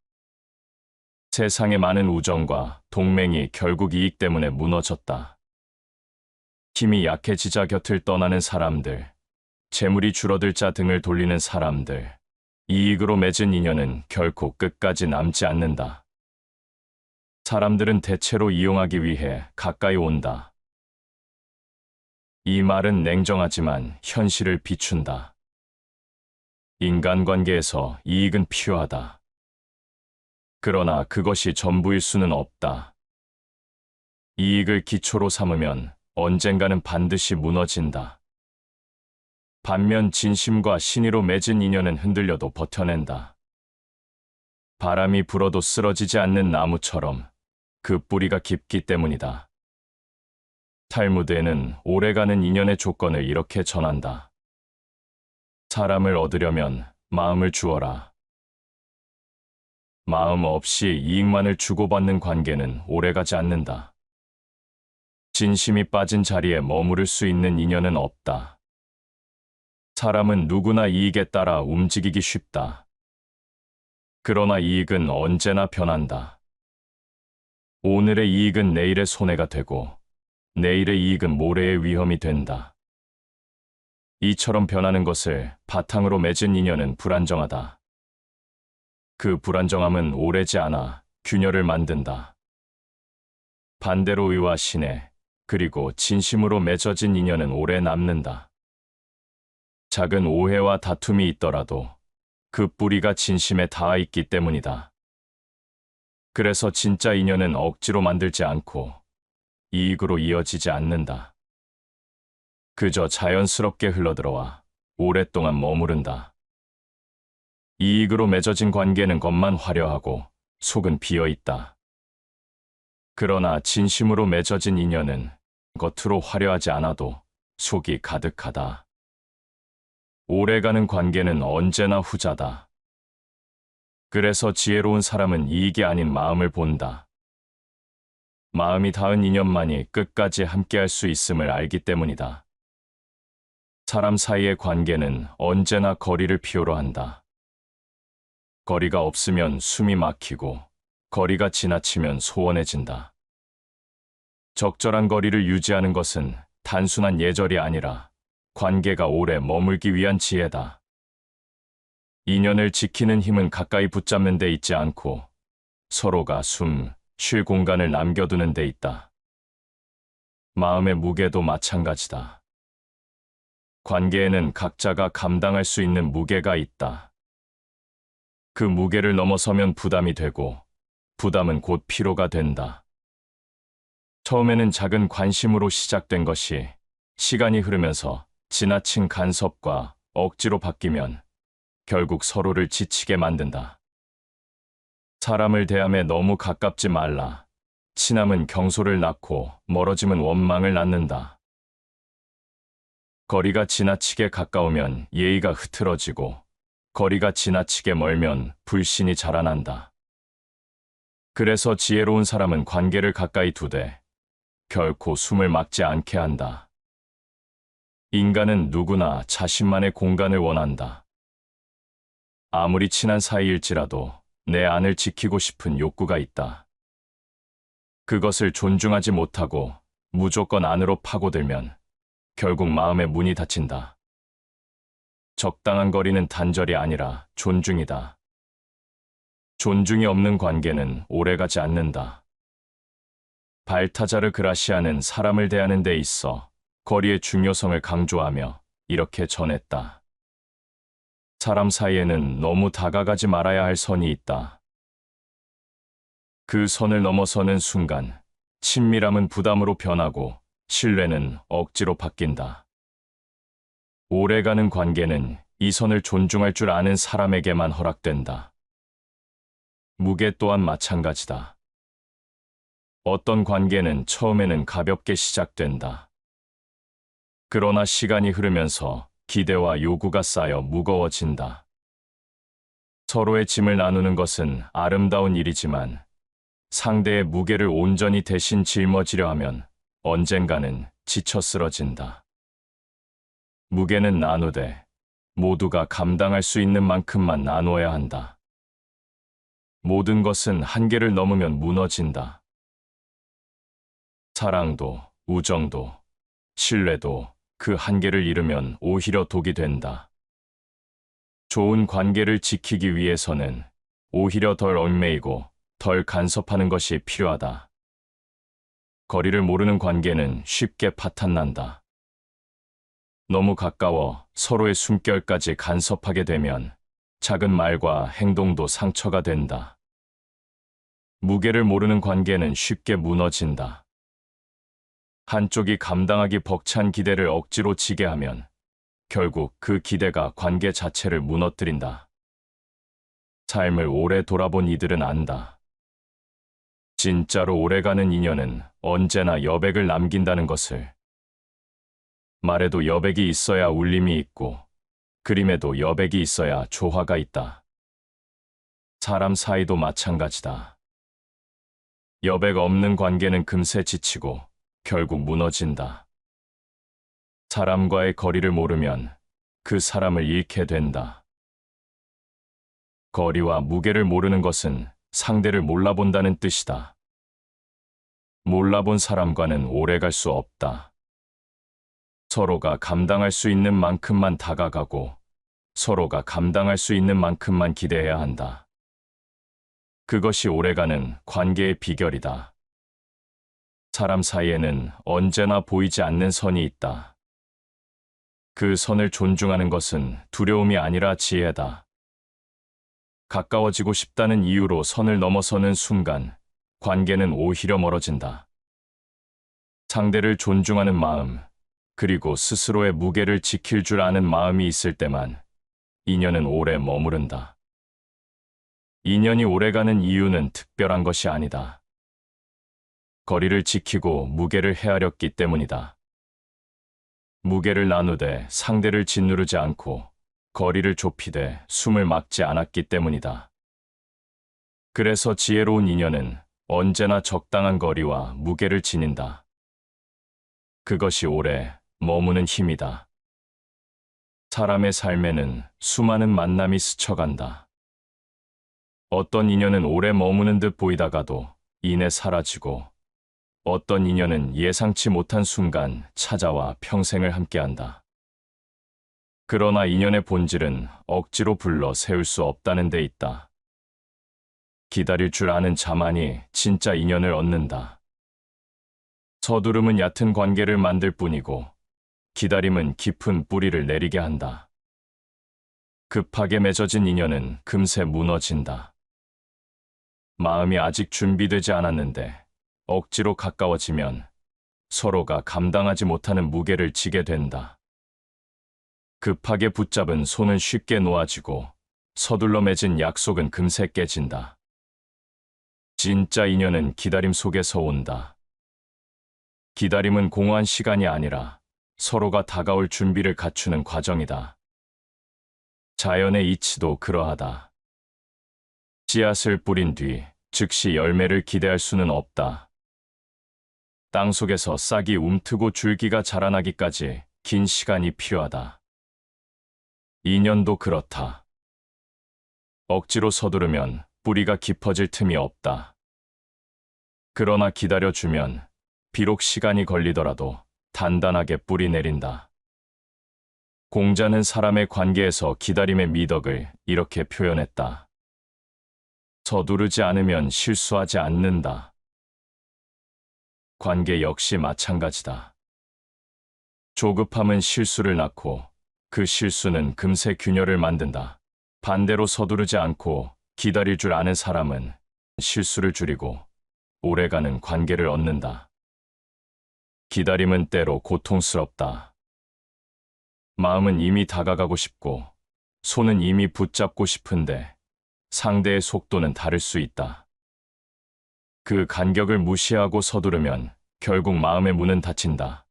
세상의 많은 우정과 동맹이 결국 이익 때문에 무너졌다. 힘이 약해지자 곁을 떠나는 사람들, 재물이 줄어들자 등을 돌리는 사람들, 이익으로 맺은 인연은 결코 끝까지 남지 않는다. 사람들은 대체로 이용하기 위해 가까이 온다. 이 말은 냉정하지만 현실을 비춘다. 인간관계에서 이익은 필요하다. 그러나 그것이 전부일 수는 없다. 이익을 기초로 삼으면 언젠가는 반드시 무너진다. 반면 진심과 신의로 맺은 인연은 흔들려도 버텨낸다. 바람이 불어도 쓰러지지 않는 나무처럼 그 뿌리가 깊기 때문이다. 탈무드에는 오래가는 인연의 조건을 이렇게 전한다. 사람을 얻으려면 마음을 주어라. 마음 없이 이익만을 주고받는 관계는 오래가지 않는다. 진심이 빠진 자리에 머무를 수 있는 인연은 없다. 사람은 누구나 이익에 따라 움직이기 쉽다. 그러나 이익은 언제나 변한다. 오늘의 이익은 내일의 손해가 되고, 내일의 이익은 모레의 위험이 된다. 이처럼 변하는 것을 바탕으로 맺은 인연은 불안정하다. 그 불안정함은 오래지 않아 균열을 만든다. 반대로 의와 신뢰, 그리고 진심으로 맺어진 인연은 오래 남는다. 작은 오해와 다툼이 있더라도 그 뿌리가 진심에 닿아 있기 때문이다. 그래서 진짜 인연은 억지로 만들지 않고 이익으로 이어지지 않는다. 그저 자연스럽게 흘러들어와 오랫동안 머무른다. 이익으로 맺어진 관계는 겉만 화려하고 속은 비어 있다. 그러나 진심으로 맺어진 인연은 겉으로 화려하지 않아도 속이 가득하다. 오래가는 관계는 언제나 후자다. 그래서 지혜로운 사람은 이익이 아닌 마음을 본다. 마음이 닿은 인연만이 끝까지 함께할 수 있음을 알기 때문이다. 사람 사이의 관계는 언제나 거리를 필요로 한다. 거리가 없으면 숨이 막히고 거리가 지나치면 소원해진다. 적절한 거리를 유지하는 것은 단순한 예절이 아니라 관계가 오래 머물기 위한 지혜다. 인연을 지키는 힘은 가까이 붙잡는 데 있지 않고 서로가 숨 쉴 공간을 남겨두는 데 있다. 마음의 무게도 마찬가지다. 관계에는 각자가 감당할 수 있는 무게가 있다. 그 무게를 넘어서면 부담이 되고 부담은 곧 피로가 된다. 처음에는 작은 관심으로 시작된 것이 시간이 흐르면서 지나친 간섭과 억지로 바뀌면 결국 서로를 지치게 만든다. 사람을 대함에 너무 가깝지 말라. 친함은 경솔을 낳고 멀어짐은 원망을 낳는다. 거리가 지나치게 가까우면 예의가 흐트러지고 거리가 지나치게 멀면 불신이 자라난다. 그래서 지혜로운 사람은 관계를 가까이 두되 결코 숨을 막지 않게 한다. 인간은 누구나 자신만의 공간을 원한다. 아무리 친한 사이일지라도 내 안을 지키고 싶은 욕구가 있다. 그것을 존중하지 못하고 무조건 안으로 파고들면 결국 마음의 문이 닫힌다. 적당한 거리는 단절이 아니라 존중이다. 존중이 없는 관계는 오래가지 않는다. 발타자르 그라시아는 사람을 대하는 데 있어 거리의 중요성을 강조하며 이렇게 전했다. 사람 사이에는 너무 다가가지 말아야 할 선이 있다. 그 선을 넘어서는 순간 친밀함은 부담으로 변하고 신뢰는 억지로 바뀐다. 오래가는 관계는 이 선을 존중할 줄 아는 사람에게만 허락된다. 무게 또한 마찬가지다. 어떤 관계는 처음에는 가볍게 시작된다. 그러나 시간이 흐르면서 기대와 요구가 쌓여 무거워진다. 서로의 짐을 나누는 것은 아름다운 일이지만 상대의 무게를 온전히 대신 짊어지려 하면 언젠가는 지쳐 쓰러진다. 무게는 나누되 모두가 감당할 수 있는 만큼만 나누어야 한다. 모든 것은 한계를 넘으면 무너진다. 사랑도, 우정도, 신뢰도 그 한계를 잃으면 오히려 독이 된다. 좋은 관계를 지키기 위해서는 오히려 덜 얽매이고 덜 간섭하는 것이 필요하다. 거리를 모르는 관계는 쉽게 파탄난다. 너무 가까워 서로의 숨결까지 간섭하게 되면 작은 말과 행동도 상처가 된다. 무게를 모르는 관계는 쉽게 무너진다. 한쪽이 감당하기 벅찬 기대를 억지로 지게 하면 결국 그 기대가 관계 자체를 무너뜨린다. 삶을 오래 돌아본 이들은 안다. 진짜로 오래가는 인연은 언제나 여백을 남긴다는 것을. 말에도 여백이 있어야 울림이 있고 그림에도 여백이 있어야 조화가 있다. 사람 사이도 마찬가지다. 여백 없는 관계는 금세 지치고 결국 무너진다. 사람과의 거리를 모르면 그 사람을 잃게 된다. 거리와 무게를 모르는 것은 상대를 몰라본다는 뜻이다. 몰라본 사람과는 오래 갈 수 없다. 서로가 감당할 수 있는 만큼만 다가가고 서로가 감당할 수 있는 만큼만 기대해야 한다. 그것이 오래가는 관계의 비결이다. 사람 사이에는 언제나 보이지 않는 선이 있다. 그 선을 존중하는 것은 두려움이 아니라 지혜다. 가까워지고 싶다는 이유로 선을 넘어서는 순간 관계는 오히려 멀어진다. 상대를 존중하는 마음, 그리고 스스로의 무게를 지킬 줄 아는 마음이 있을 때만 인연은 오래 머무른다. 인연이 오래가는 이유는 특별한 것이 아니다. 거리를 지키고 무게를 헤아렸기 때문이다. 무게를 나누되 상대를 짓누르지 않고 거리를 좁히되 숨을 막지 않았기 때문이다. 그래서 지혜로운 인연은 언제나 적당한 거리와 무게를 지닌다. 그것이 오래 머무는 힘이다. 사람의 삶에는 수많은 만남이 스쳐간다. 어떤 인연은 오래 머무는 듯 보이다가도 이내 사라지고 어떤 인연은 예상치 못한 순간 찾아와 평생을 함께한다. 그러나 인연의 본질은 억지로 불러 세울 수 없다는 데 있다. 기다릴 줄 아는 자만이 진짜 인연을 얻는다. 서두름은 얕은 관계를 만들 뿐이고 기다림은 깊은 뿌리를 내리게 한다. 급하게 맺어진 인연은 금세 무너진다. 마음이 아직 준비되지 않았는데 억지로 가까워지면 서로가 감당하지 못하는 무게를 지게 된다. 급하게 붙잡은 손은 쉽게 놓아지고 서둘러 맺은 약속은 금세 깨진다. 진짜 인연은 기다림 속에서 온다. 기다림은 공허한 시간이 아니라 서로가 다가올 준비를 갖추는 과정이다. 자연의 이치도 그러하다. 씨앗을 뿌린 뒤 즉시 열매를 기대할 수는 없다. 땅 속에서 싹이 움트고 줄기가 자라나기까지 긴 시간이 필요하다. 인연도 그렇다. 억지로 서두르면 뿌리가 깊어질 틈이 없다. 그러나 기다려주면 비록 시간이 걸리더라도 단단하게 뿌리 내린다. 공자는 사람의 관계에서 기다림의 미덕을 이렇게 표현했다. 서두르지 않으면 실수하지 않는다. 관계 역시 마찬가지다. 조급함은 실수를 낳고 그 실수는 금세 균열을 만든다. 반대로 서두르지 않고 기다릴 줄 아는 사람은 실수를 줄이고 오래가는 관계를 얻는다. 기다림은 때로 고통스럽다. 마음은 이미 다가가고 싶고 손은 이미 붙잡고 싶은데 상대의 속도는 다를 수 있다. 그 간격을 무시하고 서두르면 결국 마음의 문은 닫힌다.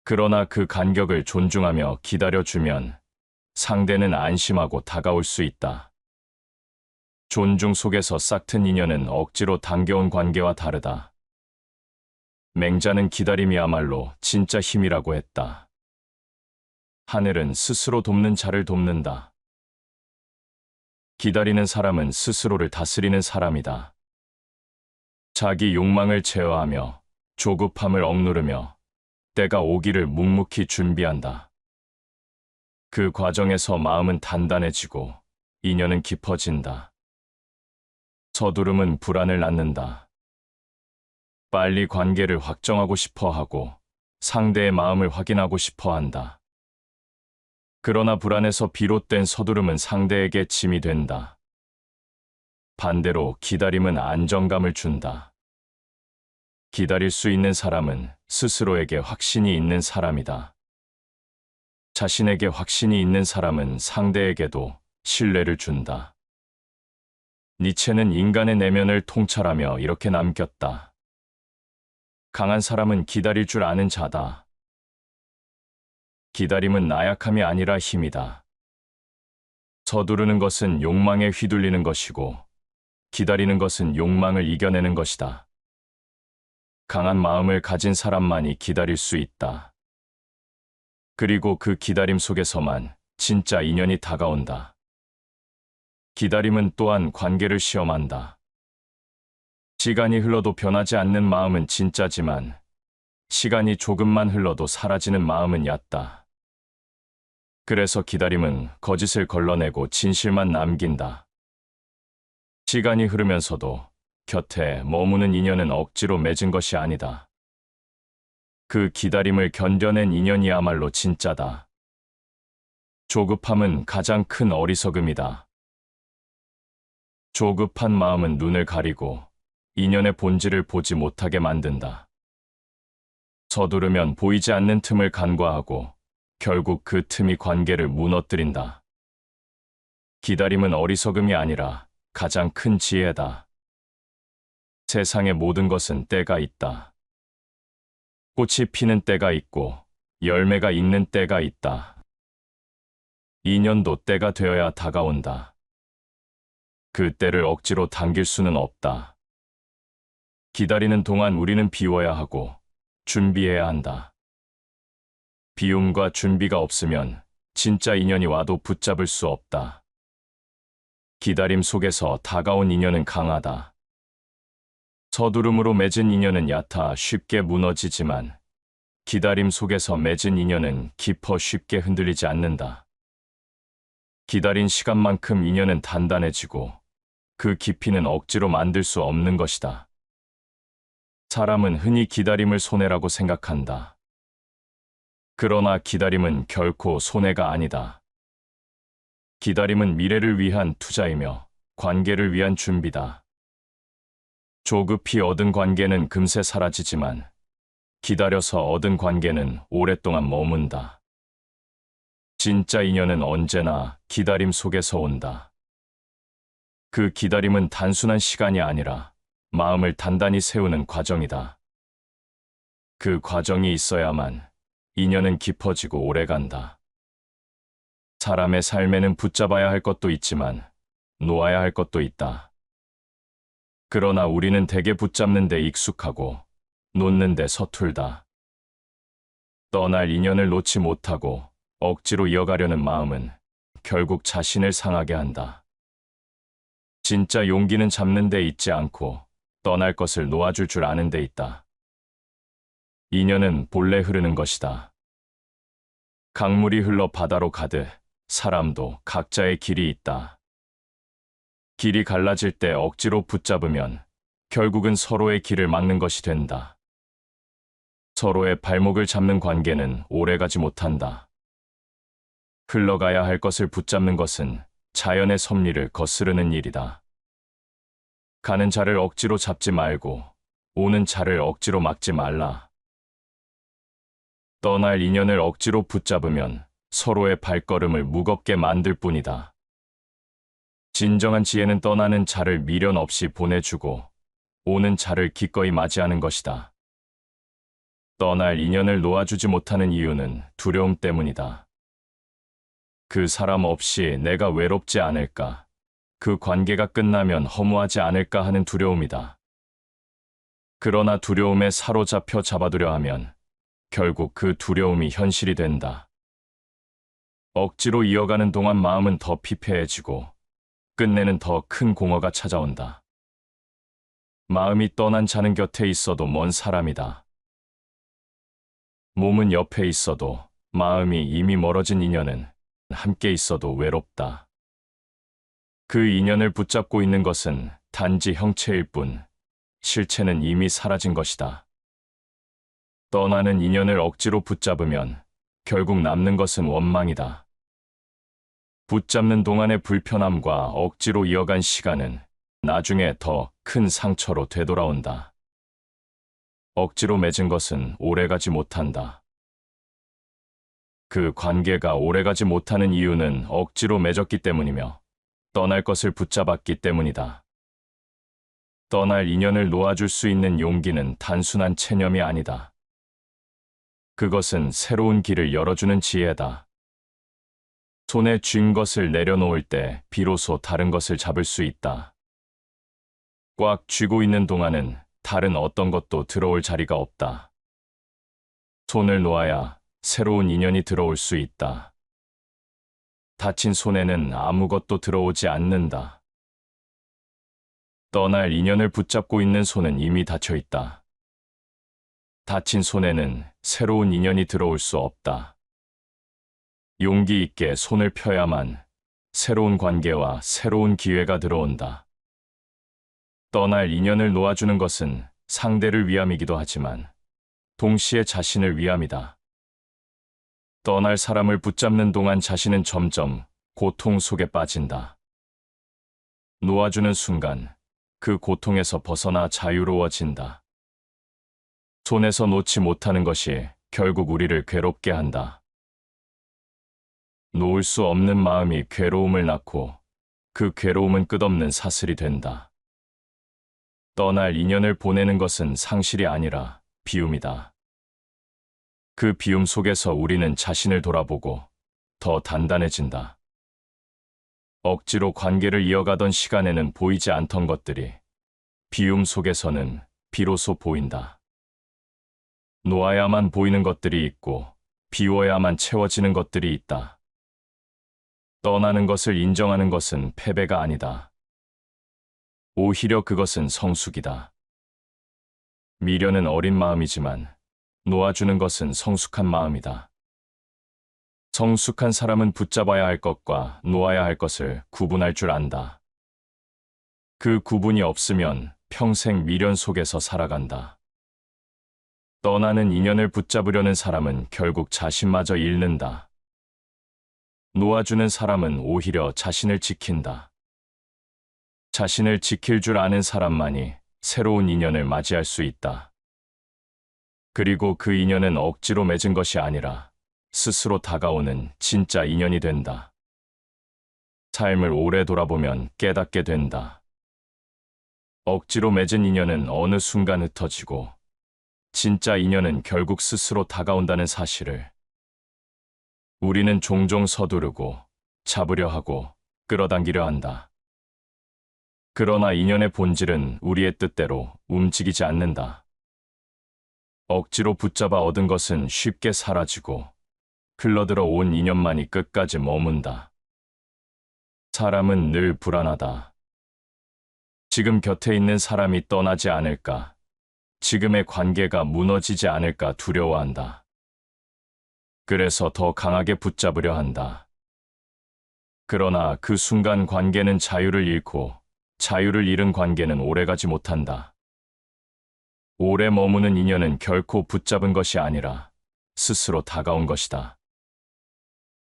그러나 그 간격을 존중하며 기다려주면 상대는 안심하고 다가올 수 있다. 존중 속에서 싹튼 인연은 억지로 당겨온 관계와 다르다. 맹자는 기다림이야말로 진짜 힘이라고 했다. 하늘은 스스로 돕는 자를 돕는다. 기다리는 사람은 스스로를 다스리는 사람이다. 자기 욕망을 제어하며 조급함을 억누르며 때가 오기를 묵묵히 준비한다. 그 과정에서 마음은 단단해지고 인연은 깊어진다. 서두름은 불안을 낳는다. 빨리 관계를 확정하고 싶어 하고 상대의 마음을 확인하고 싶어 한다. 그러나 불안에서 비롯된 서두름은 상대에게 짐이 된다. 반대로 기다림은 안정감을 준다. 기다릴 수 있는 사람은 스스로에게 확신이 있는 사람이다. 자신에게 확신이 있는 사람은 상대에게도 신뢰를 준다. 니체는 인간의 내면을 통찰하며 이렇게 남겼다. 강한 사람은 기다릴 줄 아는 자다. 기다림은 나약함이 아니라 힘이다. 서두르는 것은 욕망에 휘둘리는 것이고 기다리는 것은 욕망을 이겨내는 것이다. 강한 마음을 가진 사람만이 기다릴 수 있다. 그리고 그 기다림 속에서만 진짜 인연이 다가온다. 기다림은 또한 관계를 시험한다. 시간이 흘러도 변하지 않는 마음은 진짜지만 시간이 조금만 흘러도 사라지는 마음은 얕다. 그래서 기다림은 거짓을 걸러내고 진실만 남긴다. 시간이 흐르면서도 곁에 머무는 인연은 억지로 맺은 것이 아니다. 그 기다림을 견뎌낸 인연이야말로 진짜다. 조급함은 가장 큰 어리석음이다. 조급한 마음은 눈을 가리고 인연의 본질을 보지 못하게 만든다. 서두르면 보이지 않는 틈을 간과하고 결국 그 틈이 관계를 무너뜨린다. 기다림은 어리석음이 아니라 가장 큰 지혜다. 세상의 모든 것은 때가 있다. 꽃이 피는 때가 있고 열매가 익는 때가 있다. 인연도 때가 되어야 다가온다. 그 때를 억지로 당길 수는 없다. 기다리는 동안 우리는 비워야 하고 준비해야 한다. 비움과 준비가 없으면 진짜 인연이 와도 붙잡을 수 없다. 기다림 속에서 다가온 인연은 강하다. 서두름으로 맺은 인연은 얕아 쉽게 무너지지만 기다림 속에서 맺은 인연은 깊어 쉽게 흔들리지 않는다. 기다린 시간만큼 인연은 단단해지고 그 깊이는 억지로 만들 수 없는 것이다. 사람은 흔히 기다림을 손해라고 생각한다. 그러나 기다림은 결코 손해가 아니다. 기다림은 미래를 위한 투자이며 관계를 위한 준비다. 조급히 얻은 관계는 금세 사라지지만 기다려서 얻은 관계는 오랫동안 머문다. 진짜 인연은 언제나 기다림 속에서 온다. 그 기다림은 단순한 시간이 아니라 마음을 단단히 세우는 과정이다. 그 과정이 있어야만 인연은 깊어지고 오래간다. 사람의 삶에는 붙잡아야 할 것도 있지만 놓아야 할 것도 있다. 그러나 우리는 대개 붙잡는 데 익숙하고 놓는 데 서툴다. 떠날 인연을 놓지 못하고 억지로 이어가려는 마음은 결국 자신을 상하게 한다. 진짜 용기는 잡는 데 있지 않고 떠날 것을 놓아줄 줄 아는 데 있다. 인연은 본래 흐르는 것이다. 강물이 흘러 바다로 가듯 사람도 각자의 길이 있다. 길이 갈라질 때 억지로 붙잡으면 결국은 서로의 길을 막는 것이 된다. 서로의 발목을 잡는 관계는 오래가지 못한다. 흘러가야 할 것을 붙잡는 것은 자연의 섭리를 거스르는 일이다. 가는 자를 억지로 잡지 말고 오는 자를 억지로 막지 말라. 떠날 인연을 억지로 붙잡으면 서로의 발걸음을 무겁게 만들 뿐이다. 진정한 지혜는 떠나는 자를 미련 없이 보내주고 오는 자를 기꺼이 맞이하는 것이다. 떠날 인연을 놓아주지 못하는 이유는 두려움 때문이다. 그 사람 없이 내가 외롭지 않을까, 그 관계가 끝나면 허무하지 않을까 하는 두려움이다. 그러나 두려움에 사로잡혀 잡아두려 하면 결국 그 두려움이 현실이 된다. 억지로 이어가는 동안 마음은 더 피폐해지고 끝내는 더 큰 공허가 찾아온다. 마음이 떠난 자는 곁에 있어도 먼 사람이다. 몸은 옆에 있어도 마음이 이미 멀어진 인연은 함께 있어도 외롭다. 그 인연을 붙잡고 있는 것은 단지 형체일 뿐 실체는 이미 사라진 것이다. 떠나는 인연을 억지로 붙잡으면 결국 남는 것은 원망이다. 붙잡는 동안의 불편함과 억지로 이어간 시간은 나중에 더 큰 상처로 되돌아온다. 억지로 맺은 것은 오래가지 못한다. 그 관계가 오래가지 못하는 이유는 억지로 맺었기 때문이며 떠날 것을 붙잡았기 때문이다. 떠날 인연을 놓아줄 수 있는 용기는 단순한 체념이 아니다. 그것은 새로운 길을 열어주는 지혜다. 손에 쥔 것을 내려놓을 때 비로소 다른 것을 잡을 수 있다. 꽉 쥐고 있는 동안은 다른 어떤 것도 들어올 자리가 없다. 손을 놓아야 새로운 인연이 들어올 수 있다. 다친 손에는 아무것도 들어오지 않는다. 떠날 인연을 붙잡고 있는 손은 이미 닫혀 있다. 다친 손에는 새로운 인연이 들어올 수 없다. 용기 있게 손을 펴야만 새로운 관계와 새로운 기회가 들어온다. 떠날 인연을 놓아주는 것은 상대를 위함이기도 하지만 동시에 자신을 위함이다. 떠날 사람을 붙잡는 동안 자신은 점점 고통 속에 빠진다. 놓아주는 순간 그 고통에서 벗어나 자유로워진다. 손에서 놓지 못하는 것이 결국 우리를 괴롭게 한다. 놓을 수 없는 마음이 괴로움을 낳고 그 괴로움은 끝없는 사슬이 된다. 떠날 인연을 보내는 것은 상실이 아니라 비움이다. 그 비움 속에서 우리는 자신을 돌아보고 더 단단해진다. 억지로 관계를 이어가던 시간에는 보이지 않던 것들이 비움 속에서는 비로소 보인다. 놓아야만 보이는 것들이 있고 비워야만 채워지는 것들이 있다. 떠나는 것을 인정하는 것은 패배가 아니다. 오히려 그것은 성숙이다. 미련은 어린 마음이지만 놓아주는 것은 성숙한 마음이다. 성숙한 사람은 붙잡아야 할 것과 놓아야 할 것을 구분할 줄 안다. 그 구분이 없으면 평생 미련 속에서 살아간다. 떠나는 인연을 붙잡으려는 사람은 결국 자신마저 잃는다. 놓아주는 사람은 오히려 자신을 지킨다. 자신을 지킬 줄 아는 사람만이 새로운 인연을 맞이할 수 있다. 그리고 그 인연은 억지로 맺은 것이 아니라 스스로 다가오는 진짜 인연이 된다. 삶을 오래 돌아보면 깨닫게 된다. 억지로 맺은 인연은 어느 순간 흩어지고 진짜 인연은 결국 스스로 다가온다는 사실을 우리는 종종 서두르고 잡으려 하고 끌어당기려 한다. 그러나 인연의 본질은 우리의 뜻대로 움직이지 않는다. 억지로 붙잡아 얻은 것은 쉽게 사라지고 흘러들어 온 인연만이 끝까지 머문다. 사람은 늘 불안하다. 지금 곁에 있는 사람이 떠나지 않을까? 지금의 관계가 무너지지 않을까 두려워한다. 그래서 더 강하게 붙잡으려 한다. 그러나 그 순간 관계는 자유를 잃고 자유를 잃은 관계는 오래가지 못한다. 오래 머무는 인연은 결코 붙잡은 것이 아니라 스스로 다가온 것이다.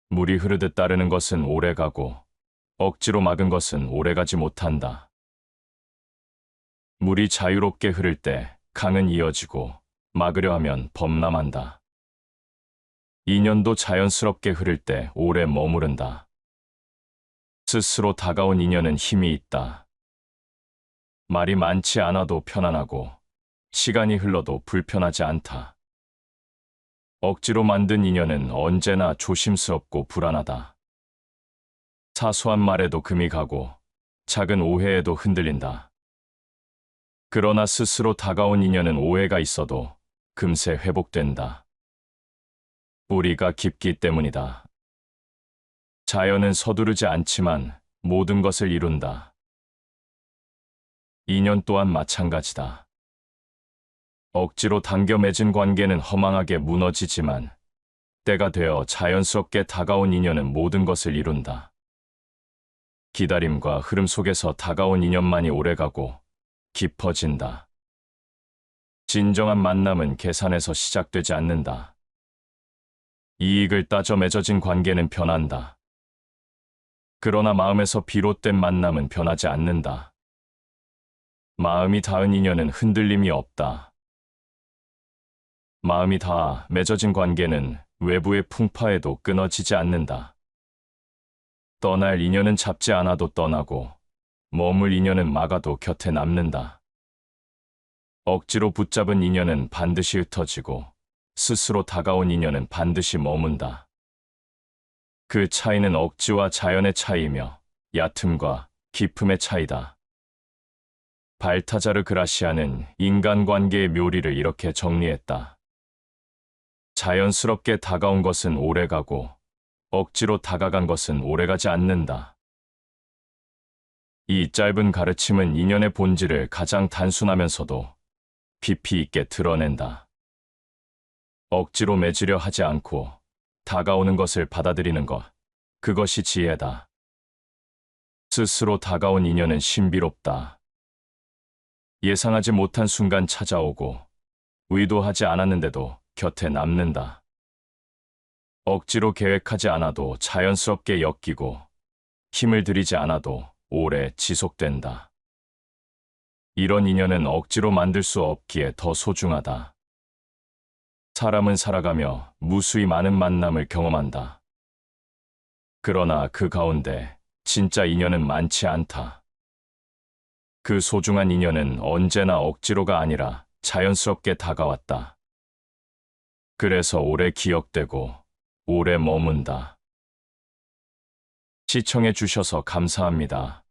물이 흐르듯 따르는 것은 오래가고 억지로 막은 것은 오래가지 못한다. 물이 자유롭게 흐를 때 강은 이어지고 막으려 하면 범람한다. 인연도 자연스럽게 흐를 때 오래 머무른다. 스스로 다가온 인연은 힘이 있다. 말이 많지 않아도 편안하고 시간이 흘러도 불편하지 않다. 억지로 만든 인연은 언제나 조심스럽고 불안하다. 사소한 말에도 금이 가고 작은 오해에도 흔들린다. 그러나 스스로 다가온 인연은 오해가 있어도 금세 회복된다. 뿌리가 깊기 때문이다. 자연은 서두르지 않지만 모든 것을 이룬다. 인연 또한 마찬가지다. 억지로 당겨 맺은 관계는 허망하게 무너지지만 때가 되어 자연스럽게 다가온 인연은 모든 것을 이룬다. 기다림과 흐름 속에서 다가온 인연만이 오래가고 깊어진다. 진정한 만남은 계산에서 시작되지 않는다. 이익을 따져 맺어진 관계는 변한다. 그러나 마음에서 비롯된 만남은 변하지 않는다. 마음이 닿은 인연은 흔들림이 없다. 마음이 닿아 맺어진 관계는 외부의 풍파에도 끊어지지 않는다. 떠날 인연은 잡지 않아도 떠나고 머물 인연은 막아도 곁에 남는다. 억지로 붙잡은 인연은 반드시 흩어지고 스스로 다가온 인연은 반드시 머문다. 그 차이는 억지와 자연의 차이이며 얕음과 깊음의 차이다. 발타자르 그라시아는 인간관계의 묘리를 이렇게 정리했다. 자연스럽게 다가온 것은 오래가고 억지로 다가간 것은 오래가지 않는다. 이 짧은 가르침은 인연의 본질을 가장 단순하면서도 깊이 있게 드러낸다. 억지로 맺으려 하지 않고 다가오는 것을 받아들이는 것, 그것이 지혜다. 스스로 다가온 인연은 신비롭다. 예상하지 못한 순간 찾아오고 의도하지 않았는데도 곁에 남는다. 억지로 계획하지 않아도 자연스럽게 엮이고 힘을 들이지 않아도 오래 지속된다. 이런 인연은 억지로 만들 수 없기에 더 소중하다. 사람은 살아가며 무수히 많은 만남을 경험한다. 그러나 그 가운데 진짜 인연은 많지 않다. 그 소중한 인연은 언제나 억지로가 아니라 자연스럽게 다가왔다. 그래서 오래 기억되고 오래 머문다. 시청해 주셔서 감사합니다.